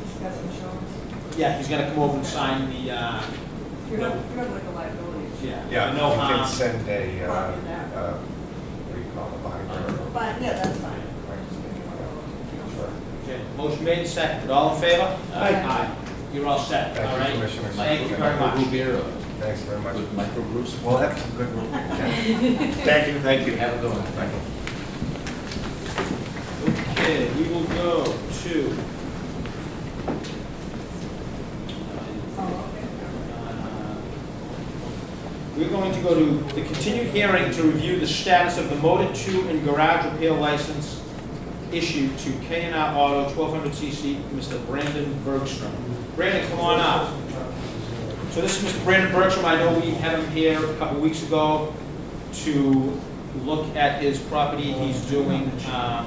Discuss insurance. Yeah, he's gonna come over and sign the, You have like a liability. yeah. Yeah, No we can harm. send a, Copy that. what do you call it, binder? But, yeah, that's fine. Sure. Okay, motion made and seconded. All in favor? Aye. You're all set, Thank all you, right? Commissioners. Thank you very much. Micro beer or Thanks very much. with micro brews? We'll have some good rules. Thank you. Thank you. Have a good one. Thank you. Okay, we will go to, we're going to go to the continued hearing to review the status of the Motor 2 and garage repair license issued to K&R Auto 1200cc, Mr. Brandon Bergstrom. Brandon, come on up. So this is Mr. Brandon Bergstrom. I know we had him here a couple weeks ago to look at his property. He's doing, I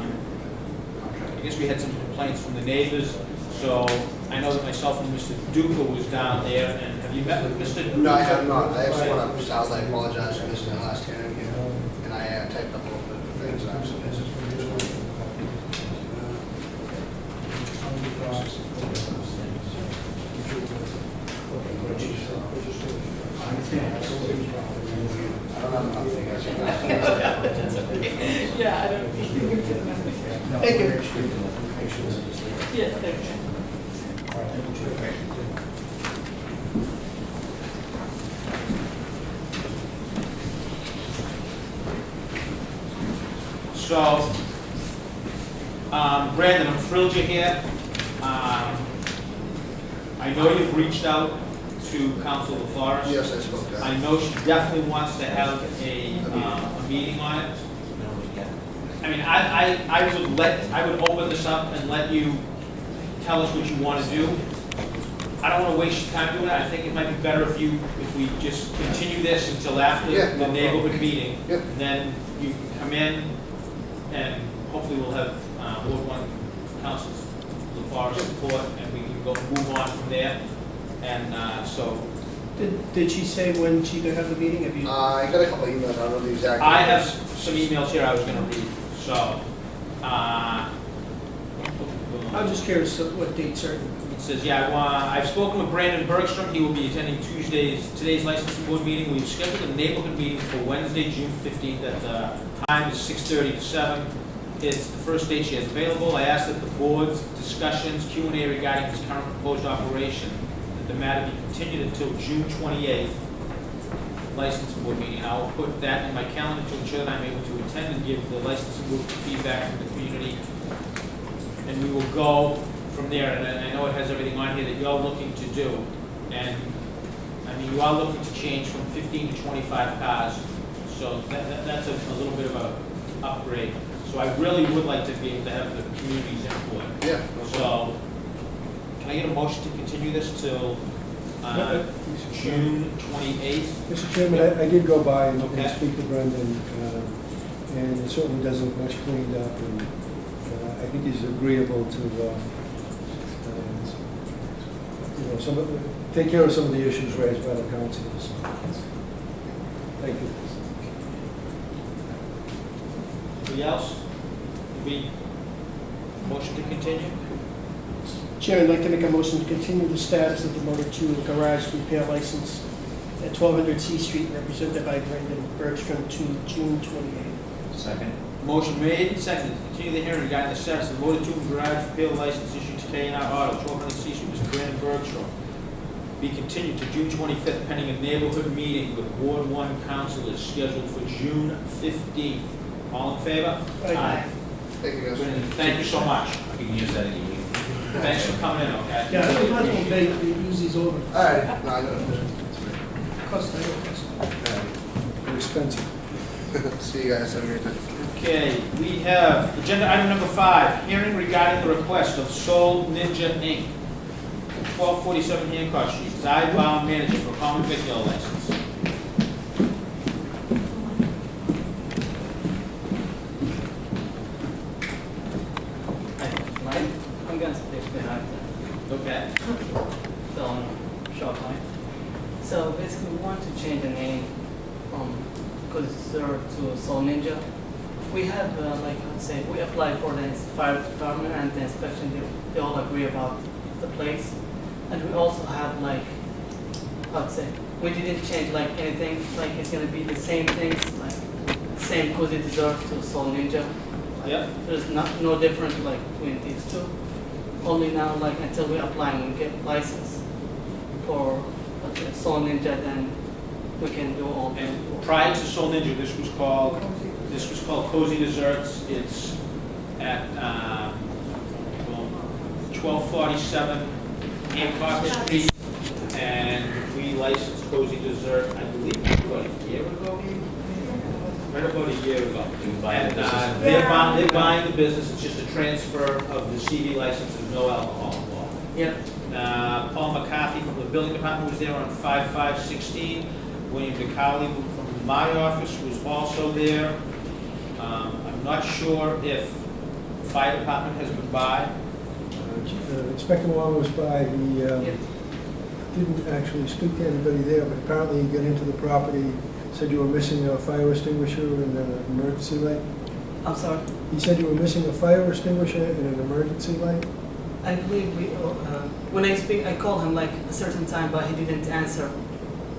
guess we had some complaints from the neighbors. So I know that myself and Mr. Duca was down there, and have you met with Mr. Duca? No, I have not. I actually want to start, I apologize for missing the last hearing here, and I typed up a little bit of things that I've submitted for this one. I don't have enough figures. Yeah, I don't think you can remember. Thank you. Yes, thank you. So, Brandon, I'm thrilled you're here. I know you've reached out to Council LaForest. Yes, I spoke to her. I know she definitely wants to have a meeting on it. I mean, I would open this up and let you tell us what you want to do. I don't want to waste your time doing that. I think it might be better if we just continue this until after Yeah, the no neighborhood meeting. Yeah. Then you can come in and hopefully we'll have Ward 1 councils, for our support, and we can go move on from there. And so Did she say when she gonna have the meeting? Have you? I got a couple of emails, I don't know the exact. I have some emails here I was gonna read, so, I'm just curious of what date certain. it says, yeah, I've spoken with Brandon Bergstrom. He will be attending today's licensing board meeting. We've scheduled a neighborhood meeting for Wednesday, June 15th at time is 6:30 to 7. It's the first date she has available. I asked that the board's discussions, Q&A regarding his current proposed operation, that the matter be continued until June 28th licensing board meeting. I will put that in my calendar to ensure that I'm able to attend and give the licensing board feedback from the community. And we will go from there. And I know it has everything on here that you're looking to do. And I mean, you are looking to change from 15 to 25 cars. So that's a little bit of a upgrade. So I really would like to be able to have the community's input. Yeah. So, can I get a motion to continue this till June 28th? Mr. Chairman, I did go by and Okay. speak to Brendan, and it certainly does look much cleaned up, and I think he's agreeable to, take care of some of the issues raised by the councilors. Thank you. Anybody else? We, motion to continue? Chairman, I'd like to make a motion to continue the status of the Motor 2 garage repair license at 1200 C Street, represented by Brandon Bergstrom, to June 28th. Second. Motion made and seconded to continue the hearing regarding the status of the Motor 2 garage repair license issued to K&R Auto, 1200 C Street, Mr. Brandon Bergstrom. Be continued to June 25th, pending a neighborhood meeting with Ward 1 councilors scheduled for June 15th. All in favor? Aye. Thank you, guys. Brendan, thank you so much. You can use that in your meeting. Thanks for coming in, okay? Yeah, I think that's what they use these over. All right, no, I know. Cost, I don't cost. They're expensive. See you guys, have a great night. Okay, we have agenda item number 5, hearing regarding the request of Soul Ninja Inc., 1247 Hancock Street, sidebound manager for common vicular license. I'm gonna speak behind Okay. the short line. So basically, we want to change the name from Codizer to Soul Ninja. We have, let's say, we applied for the fire department and the inspection, they all agree about the place. And we also have, let's say, we didn't change anything, it's gonna be the same things, same Codizer to Soul Ninja. Yep. There's no difference between these two. Only now, until we apply and we get license for Soul Ninja, then we can do all And the. prior to Soul Ninja, this was called Cozy Desserts. It's at 1247 Hancock Street, and we licensed Cozy Dessert, I believe, about a year ago, maybe? Right about a year ago. And they're buying the business. It's just a transfer of the CV license. There's no alcohol involved. Yep. Paul McCarthy from the building department was there on 5516. William DeCarli from my office was also there. I'm not sure if the fire department has been by. Inspector Long was by, he didn't actually speak to anybody there, but apparently he got into the property, said you were missing a fire extinguisher and an emergency light. I'm sorry. He said you were missing a fire extinguisher and an emergency light? I believe when I called him a certain time, but he didn't answer.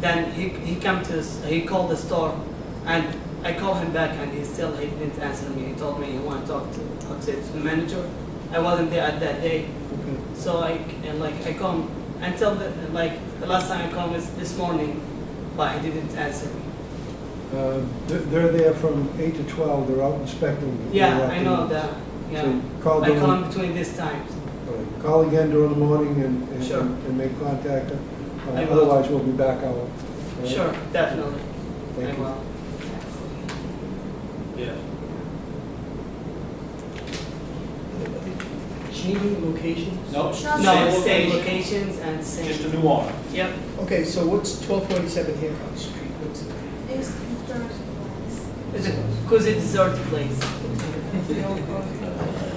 Then he called the store, and I called him back, and he didn't answer me. He told me he wanted to talk to the manager. I wasn't there at that day, Okay. so I called him until the last time I called was this morning, but he didn't answer me. They're there from 8 to 12, they're out inspecting. Yeah, I know that. Yeah, So call I call them, him between these times. call again during the morning and Sure. and make contact. I will. Otherwise, we'll be back out. All right? Sure, definitely. Thank I you. will. Yeah. Changing locations? Nope. No, it's same locations and same. Just a new owner. Yep. Okay, so what's 1247 Hancock Street? What's it? It's Thursday. It's a Cozy Dessert place.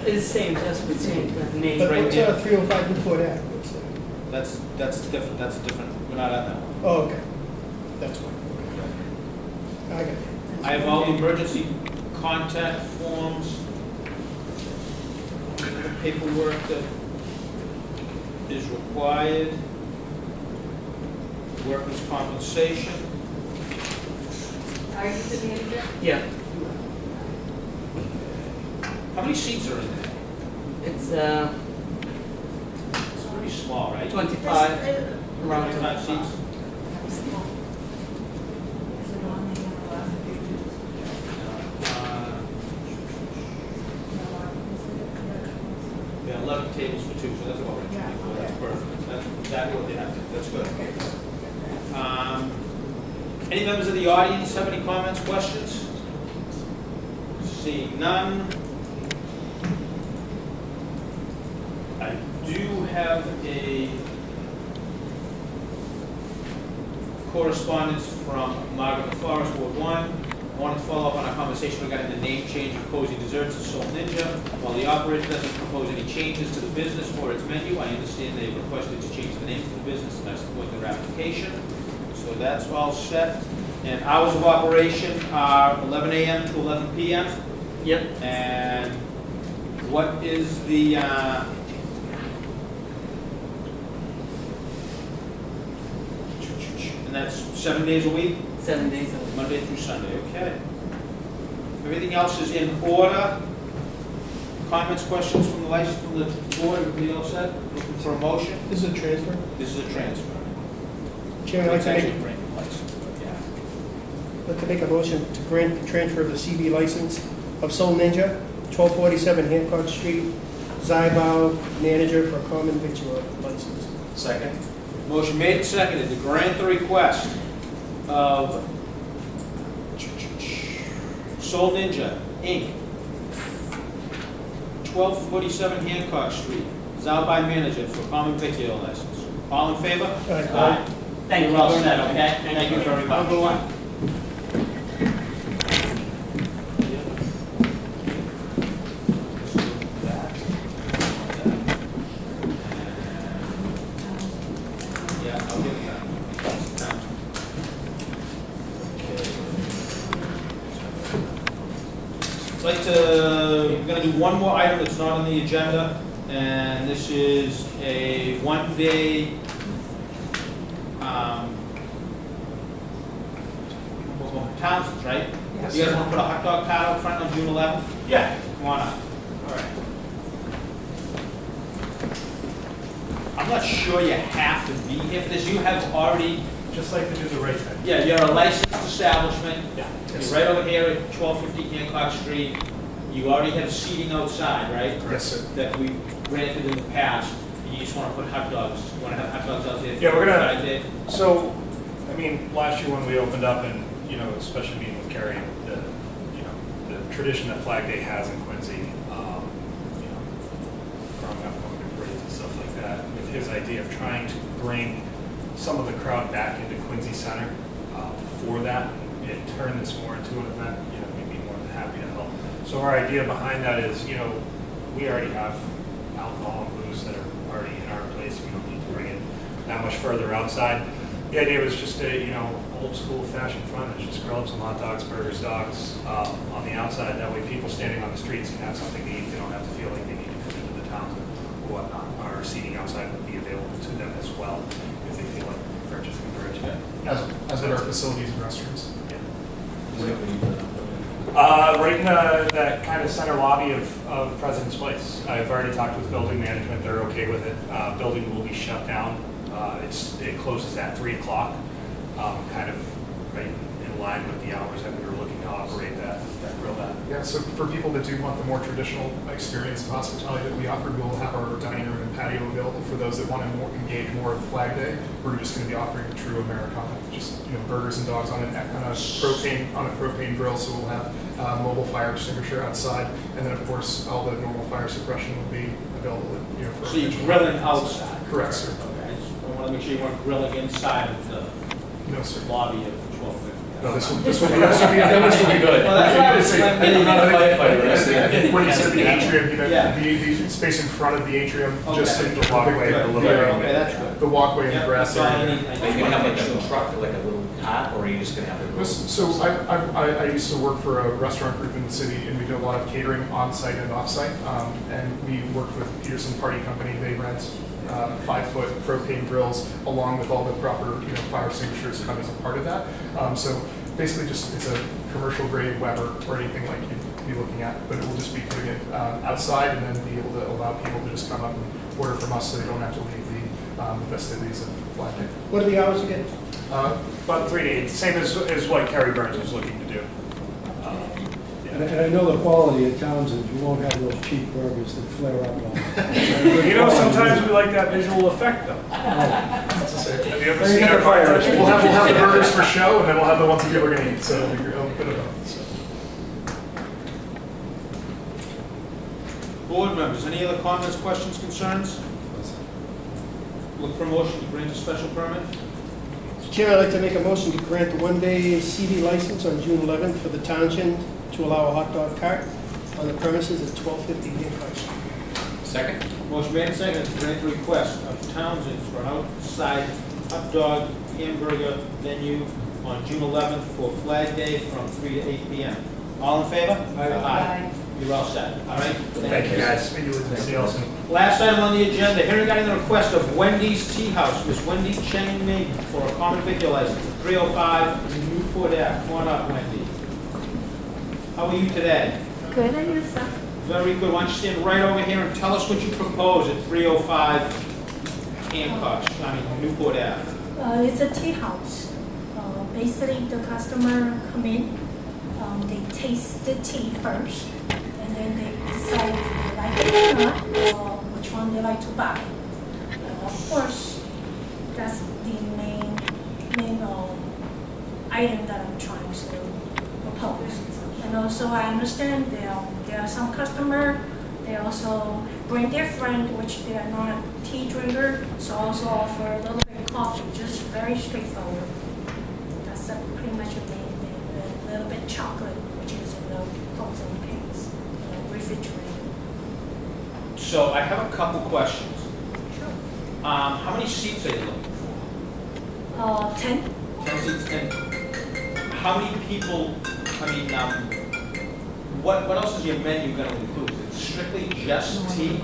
It's same, just we change the name. But right what's there. 305 Newport Ave? What's that? That's different, that's a different, we're not at that one. Oh, okay. That's one. I got it. I have all the emergency contact forms, the paperwork that is required, workers' compensation. Are you the manager? Yeah, How many seats are in there? it's It's pretty small, right? 25, around 25 seats? Yeah, 11 tables for two, so that's about right, 24, that's perfect. That's exactly what they have to, that's good. Any members of the audience have any comments, questions? Seeing none. I do have a correspondence from Margaret Forrest, Ward 1. I wanted to follow up on our conversation regarding the name change of Cozy Desserts to Soul Ninja. While the operator doesn't propose any changes to the business or its menu, I understand they requested to change the name of the business, and I support their application. So that's all set. And hours of operation are 11 a.m. to 11 p.m. Yep. And what is the, and that's 7 days a week? 7 days a week. Monday through Sunday, okay. Everything else is in order. Comments, questions from the license, from the board, everybody all set? Looking for a motion? This is a transfer? This is a transfer. Chairman, I'd like It's to actually make, a brand new license, but yeah. I'd like to make a motion to grant the transfer of the CB license of Soul Ninja, 1247 Hancock Street, Zybao, manager for common victual license. Second? Motion made and seconded to grant the request of Soul Ninja, Inc., 1247 Hancock Street, Zalbai manager for common vicular license. All in favor? Aye. Thank you. You're all set, okay? Thank you very much. I'll go on. Yeah, I'll give you that. I'd like to, we're gonna do one more item that's not on the agenda, and this is a one-day, we're going to Townsend's, right? Yes, You guys sir. wanna put a hot dog cart out front on June 11th? Yeah. Come on up. All right. I'm not sure you have to be here for this. You have already, Just like to do the right thing. yeah, you're a licensed establishment. Yeah. You're right over here at 1250 Hancock Street. You already have seating outside, right? Yes, sir. That we granted in the past. And you just want to put hot dogs. You want to have hot dogs out there? Yeah, we're gonna- Right there? So, I mean, last year when we opened up and, you know, especially being with Kerry, the tradition that Flag Day has in Quincy, you know, growing up going to parades and stuff like that, with his idea of trying to bring some of the crowd back into Quincy Center for that, it turned this more into an event, you know, we'd be more than happy to help. So our idea behind that is, you know, we already have alcohol and booze that are already in our place, we don't need to bring it that much further outside. The idea was just a, you know, old school fashion frontage, just grill up some hot dogs, burgers, dogs on the outside. That way people standing on the streets can have something to eat. They don't have to feel like they need to come into the town or whatnot. Our seating outside would be available to them as well if they feel like purchasing a beverage. As with our facilities and restrooms. Right in that kind of center lobby of President's Place. I've already talked with building management, they're okay with it. Building will be shut down. It closes at 3 o'clock, kind of right in line with the hours that we were looking to operate that grill at. Yeah, so for people that do want the more traditional experience of hospitality that we offer, we'll have our dining room and patio available. For those that want to engage more with Flag Day, we're just going to be offering a true Americana, just, you know, burgers and dogs on a propane grill. So we'll have mobile fire extinguisher outside, and then of course all the normal fire suppression will be available. You know, for So you're grilling outside? Correct, sir. Okay. I want to make sure you weren't grilling inside of the No, sir. lobby of 1250. No, this will be good. Well, that's what I was saying. I'm not a firefighter, Yeah. when you said the atrium, Yeah. the space in front of the atrium, Okay. just in the walkway, Good. a little Yeah, bit. okay, that's good. The walkway and Yeah, the grass that's all I area. need. Are you gonna have like a little truck, like a little cart, or are you just gonna have a little? So I used to work for a restaurant group in the city, and we do a lot of catering on-site and off-site. And we worked with Peterson Party Company. They rent 5-foot propane grills along with all the proper, fire extinguishers come as a part of that. So basically just, it's a commercial grade Weber or anything like you'd be looking at, but it will just be putting it outside and then be able to allow people to just come up and order from us so they don't have to leave the festivities of Flag Day. What are the hours again? About 3 to 8, same as what Kerry Burns was looking to do. And I know the quality at Townsend, you won't have those cheap burgers that flare up all. Sometimes we like that visual effect though. Have you ever Then you seen got our the fire. We'll have the burgers for show, and then we'll have the ones that people are gonna eat, so it'll be a bit of both. So. Board members, any other comments, questions, concerns? Look for a motion to grant a special permit. Mr. Chair, I'd like to make a motion to grant the one-day CV license on June 11th for the Townshend to allow a hot dog cart on the premises at 1250 Hancock Street. Second? Motion made and seconded to grant the request of Townsend for an outside hot dog hamburger venue on June 11th for Flag Day from 3 to 8 p.m. All in favor? Aye. You're all set, all right? Thank you guys. See you all soon. Last item on the agenda, hearing regarding the request of Wendy's Tea House, Miss Wendy Chang Ming for a common victor license at 305 Newport Ave. Come on up, Wendy. How are you today? Good, and you, sir? Very good. Why don't you stand right over here and tell us what you propose at 305 Hancock, Newport Ave. It's a tea house. Basically, the customer come in, they taste the tea first, and then they decide if they like it or not, or which one they like to buy. Of course, that's the main item that I'm trying to propose. And also, I understand there are some customers, they also bring their friend, which they are not tea drinker, so also offer a little bit of coffee, just very straightforward. That's pretty much a main thing. A little bit chocolate, which is in the frozen case, refrigerated. So I have a couple questions. Sure. How many seats are you looking for? 10. 10 seats, and how many people, what else is your menu going to include? Is it strictly just tea?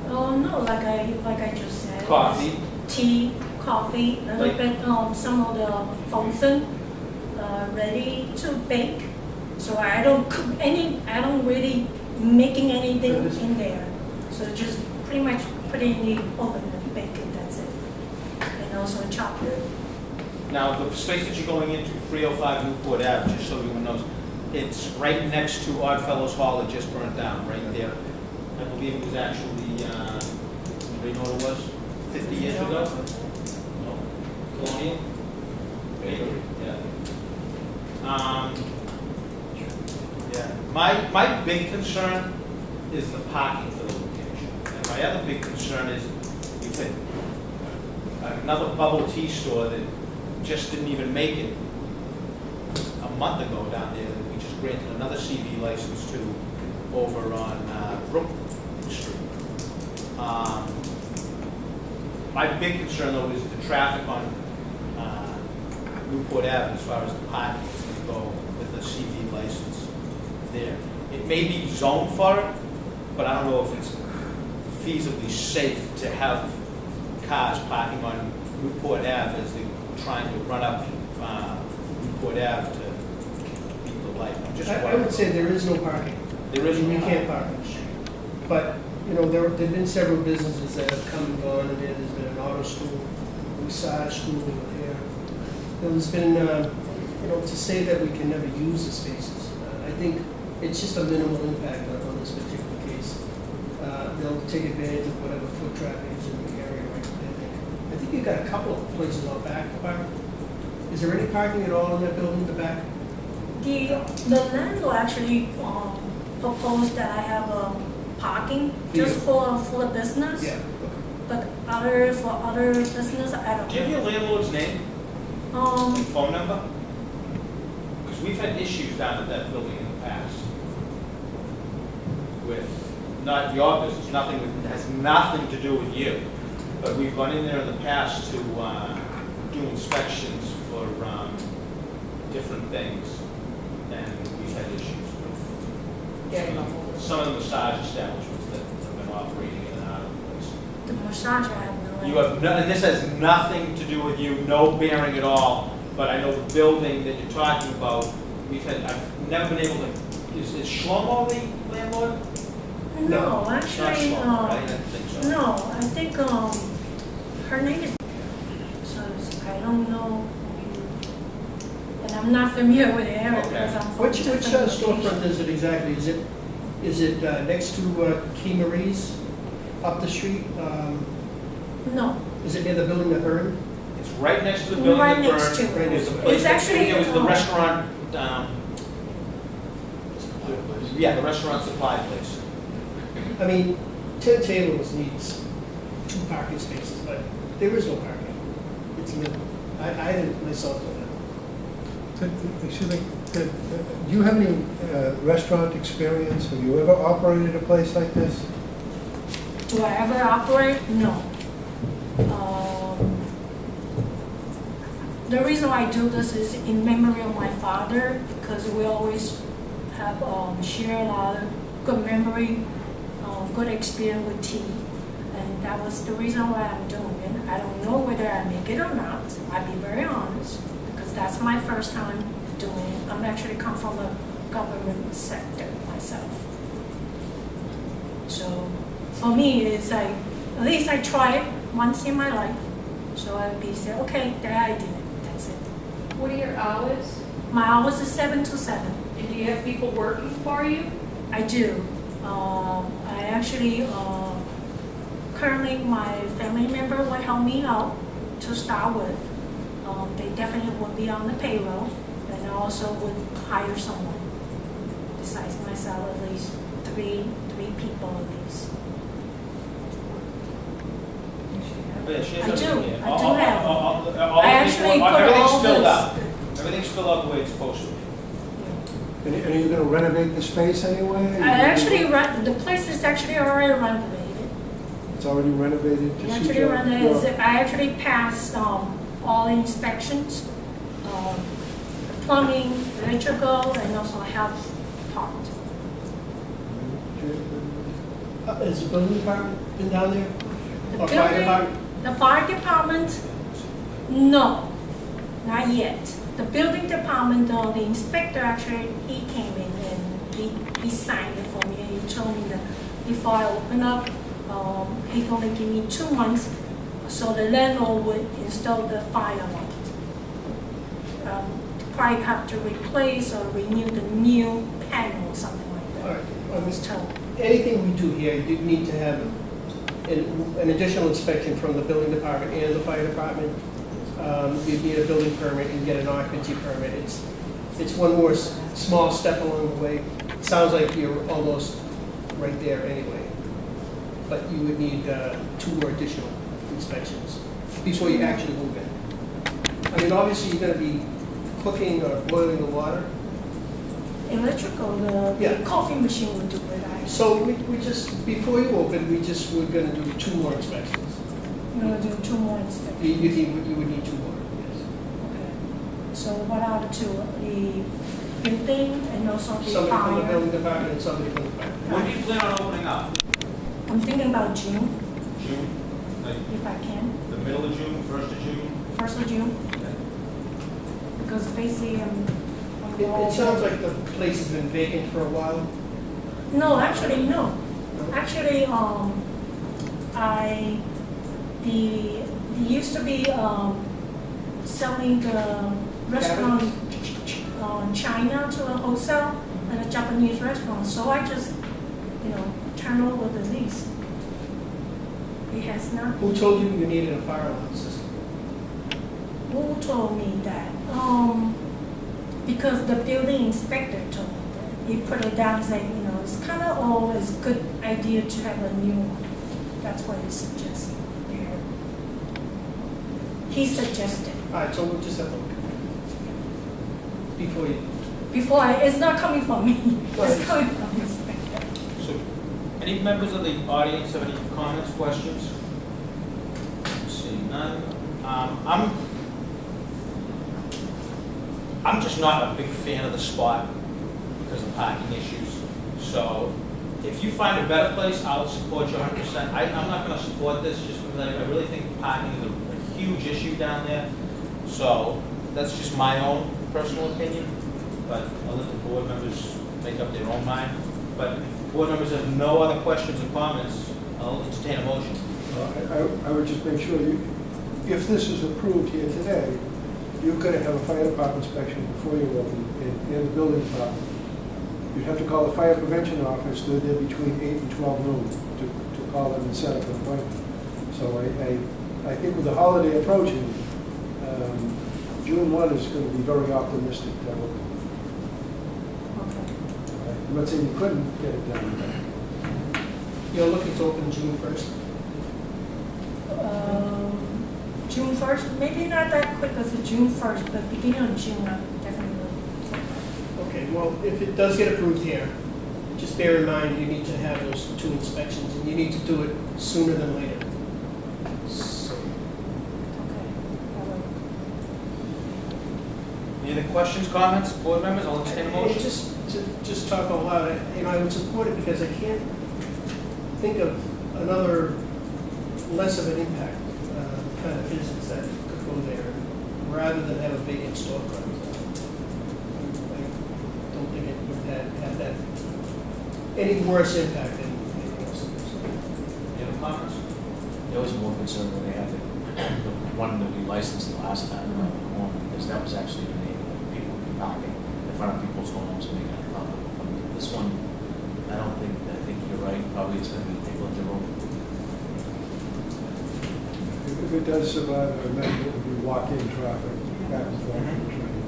Oh no, like I just said. Coffee? Tea, coffee, a little Like- bit, some of the frozen, ready to bake. So I don't cook I don't really making anything in there. So just pretty much put it in the oven and bake it, that's it. And also chocolate. Now, the space that you're going into, 305 Newport Ave, just so everyone knows, it's right next to Oddfellows Hall that just burnt down, right there. I believe it was actually, anybody know what it was? 50 years ago? No. Colonial? Maybe, yeah. Yeah. My big concern is the parking for the location. And my other big concern is, you think, another bubble tea store that just didn't even make it a month ago down there, that we just granted another CV license to over on Brook Street. My big concern though is the traffic on Newport Ave as far as the parking is going to go with the CV license there. It may be zoned for it, but I don't know if it's feasibly safe to have cars parking on Newport Ave as they're trying to run up Newport Ave to meet the light. I would say there is no parking. There is no You parking. can't park on the street. But, there have been several businesses that have come and gone, and there's been an auto school, massage school here. There's been, to say that we can never use the spaces, I think it's just a minimal impact on this particular case. They'll take advantage of whatever foot traffic is in the area right there. I think you've got a couple of places out back to park. Is there any parking at all in that building in the back? The landlord actually proposed that I have parking just for the business. Yeah. But for other business, I don't Do you have your know. landlord's name and phone number? we've had issues down at that building in the past with, not your business, nothing, has nothing to do with you, but we've gone in there in the past to do inspections for different things, and we've had issues with some of the massage establishments that have been operating in and out of the place. The massage, I have no idea. You have, and this has nothing to do with you, no bearing at all, but I know the building that you're talking about, I've never been able to, is Shlomo the landlord? No, Not actually, Shlomo, right? I didn't think so. no, I think, her name is, so I don't know, and I'm not familiar with the area because I'm from Which different storefront location. is it exactly? Is it next to Key Marie's up the street? No, Is it near the building that burned? It's right next to the building right that next to burned. Right it. next to it. It's actually, It was the restaurant, yeah, the restaurant supply place. I mean, 10 tables needs 2 parking spaces, but there is no parking. It's minimal. I didn't myself know that. Excuse me, do you have any restaurant experience? Have you ever operated a place like this? do I ever operate? No. The reason why I do this is in memory of my father, because we always have shared a lot of good memory, good experience with tea. And that was the reason why I'm doing it. I don't know whether I make it or not. I'll be very honest, because that's my first time doing it. I'm actually come from the government sector myself. So for me, it's like, at least I try it once in my life. So I'll be say, okay, there I did it. That's it. What are your hours? My hours is 7 to 7. And do you have people working for you? I do. I actually, currently my family member will help me out to start with. They definitely would be on the payroll, and I also would hire someone. Besides myself, at least three people at least. Oh, yeah, she has I do. everything here. I do have. all the I actually paperwork, put everything's all filled this. out. Everything's filled out the way it's supposed to be. And are you going to renovate the space anyway? I actually the place is actually already renovated. It's already renovated? to suit Actually your- renovated. I actually passed all inspections, plumbing, electrical, and also health part. Has the building department been down there? The Or fire building- department? The fire department, no, not yet. The building department, though, the inspector actually, he came in and he signed it for me, and he told me that before I open up, he's gonna give me 2 months, so the landlord would install the fire alarm. Probably have to replace or renew the new panel or something like All that. right. I was told. Anything we do here, you need to have an additional inspection from the building department and the fire department. You need a building permit and get an occupancy permit. It's one more small step along the way. It sounds like you're almost right there anyway. But you would need 2 more additional inspections before you actually move in. I mean, obviously, you're gonna be cooking or boiling the water. Electrical, the Yeah. coffee machine would do it. So we just, before you open, we're gonna do 2 more inspections. I'm gonna do 2 more inspections. You would need 2 more, yes. Okay. So what are the 2? The building and also the Somebody from the fire? building department and somebody from the fire. When do you plan on opening up? I'm thinking about June, June? Like if I can, the middle of June, 1st of June? 1st of June. Because basically I'm It sounds like the place has been vacant for a while. No, actually, no. Actually, it used to be selling the restaurant China to a wholesale and a Japanese restaurant. So I just, turn over the lease. It has not. Who told you you needed a fire alarm system? Who told me that? Because the building inspector told me that. He put it down, saying, it's kind of always a good idea to have a new one. That's what he suggested. Yeah. He suggested. All right, so we'll just have to look before you. it's not coming from me, it's coming from the inspector. So, any members of the audience have any comments, questions? Seeing none. I'm just not a big fan of the spot because of parking issues. So, if you find a better place, I'll support you 100%. I'm not gonna support this just because I really think parking is a huge issue down there. So, that's just my own personal opinion, but I'll let the board members make up their own mind. But if board members have no other questions or comments, I'll entertain a motion. I would just make sure if this is approved here today, you're going to have a fire department inspection before you open, and the building department. You'd have to call the fire prevention office, they're there between 8 and 12 noon to call them and set up an appointment. So I think with the holiday approaching, June 1 is going to be very optimistic. I'm not saying you couldn't get it done. You're looking to open June 1st? June 1st, maybe not that quick as June 1st, but beginning of June, definitely. Okay, well, if it does get approved here, just bear in mind you need to have those 2 inspections, and you need to do it sooner than later. So, Any other questions, comments, board members? I'll entertain a motion. just talk out loud. I would support it because I can't think of another less of an impact kind of business that could go there, rather than have a big storefront. I don't think it would have that any worse impact than anything else. Any other comments? There was more concern when they had the one that we licensed the last time around the corner, because that was actually the name of people parking in front of people's homes and making a profit. This one, I think you're right, probably it's gonna be people in the room. If it does survive, I imagine it would be walk-in traffic back and forth from the train.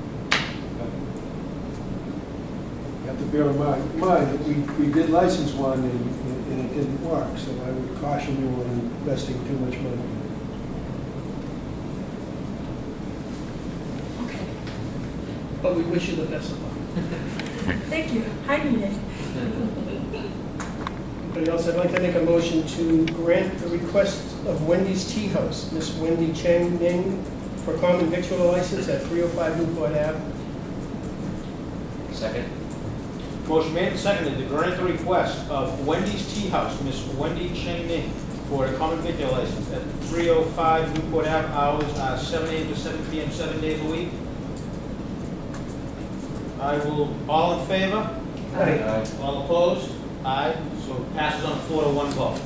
You have to bear in mind that we did license one and it didn't work, so I would caution you on investing too much money. Okay, But we wish you the best of luck. thank you, I need it. Anybody else? I'd like to make a motion to grant the request of Wendy's Tea House, Miss Wendy Chang Ning, for common victual license at 305 Newport Ave. Second? Motion made and seconded to grant the request of Wendy's Tea House, Miss Wendy Cheng Ning, for a common victor license at 305 Newport Ave, hours are 7 a.m. to 7 p.m., 7 days a week. All in favor? Aye. All opposed? Aye. So it passes on 4-1 vote.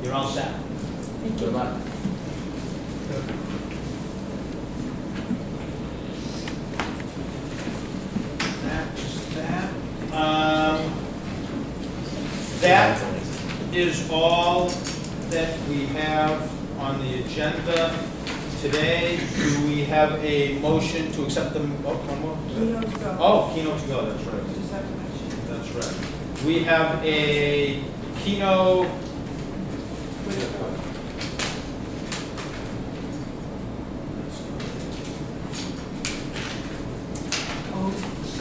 You're all set. Thank you. Good luck. That is all that we have on the agenda today. Do we have a motion to accept the, one more? Keynote to go. Oh, keynote to go, that's right. Just have to mention. That's right. We have a keynote.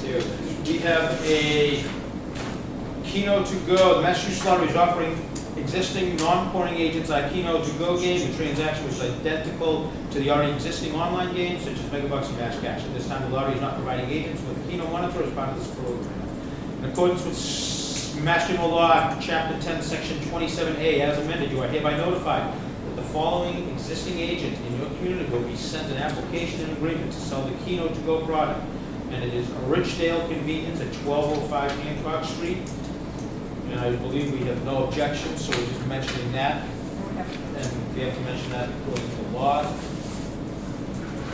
There it is. We have a Keno to Go. The Massachusetts Lottery is offering existing non-pouring agents our Keno to Go game. The transaction was identical to the already existing online games such as Megabucks and Mass Cash. At this time, the lottery is not providing agents with Keno monitor as part of this program. In accordance with Mass General Law, Chapter 10, Section 27A, as amended, you are hereby notified that the following existing agent in your community will be sent an application and agreement to sell the Keno to Go product. And it is a Richdale Convenience at 1205 Hancock Street. And I believe we have no objections, so we're just mentioning that. And we have to mention that according to the law.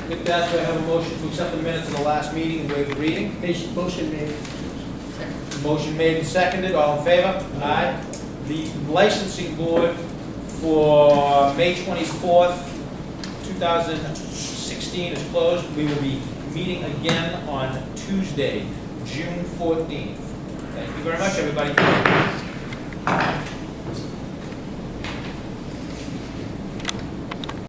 With that, do I have a motion to accept the minutes of the last meeting and waive the reading? Motion made. Motion made and seconded, all in favor? Aye. The licensing board for May 24th, 2016 is closed. We will be meeting again on Tuesday, June 14th. Thank you very much, everybody.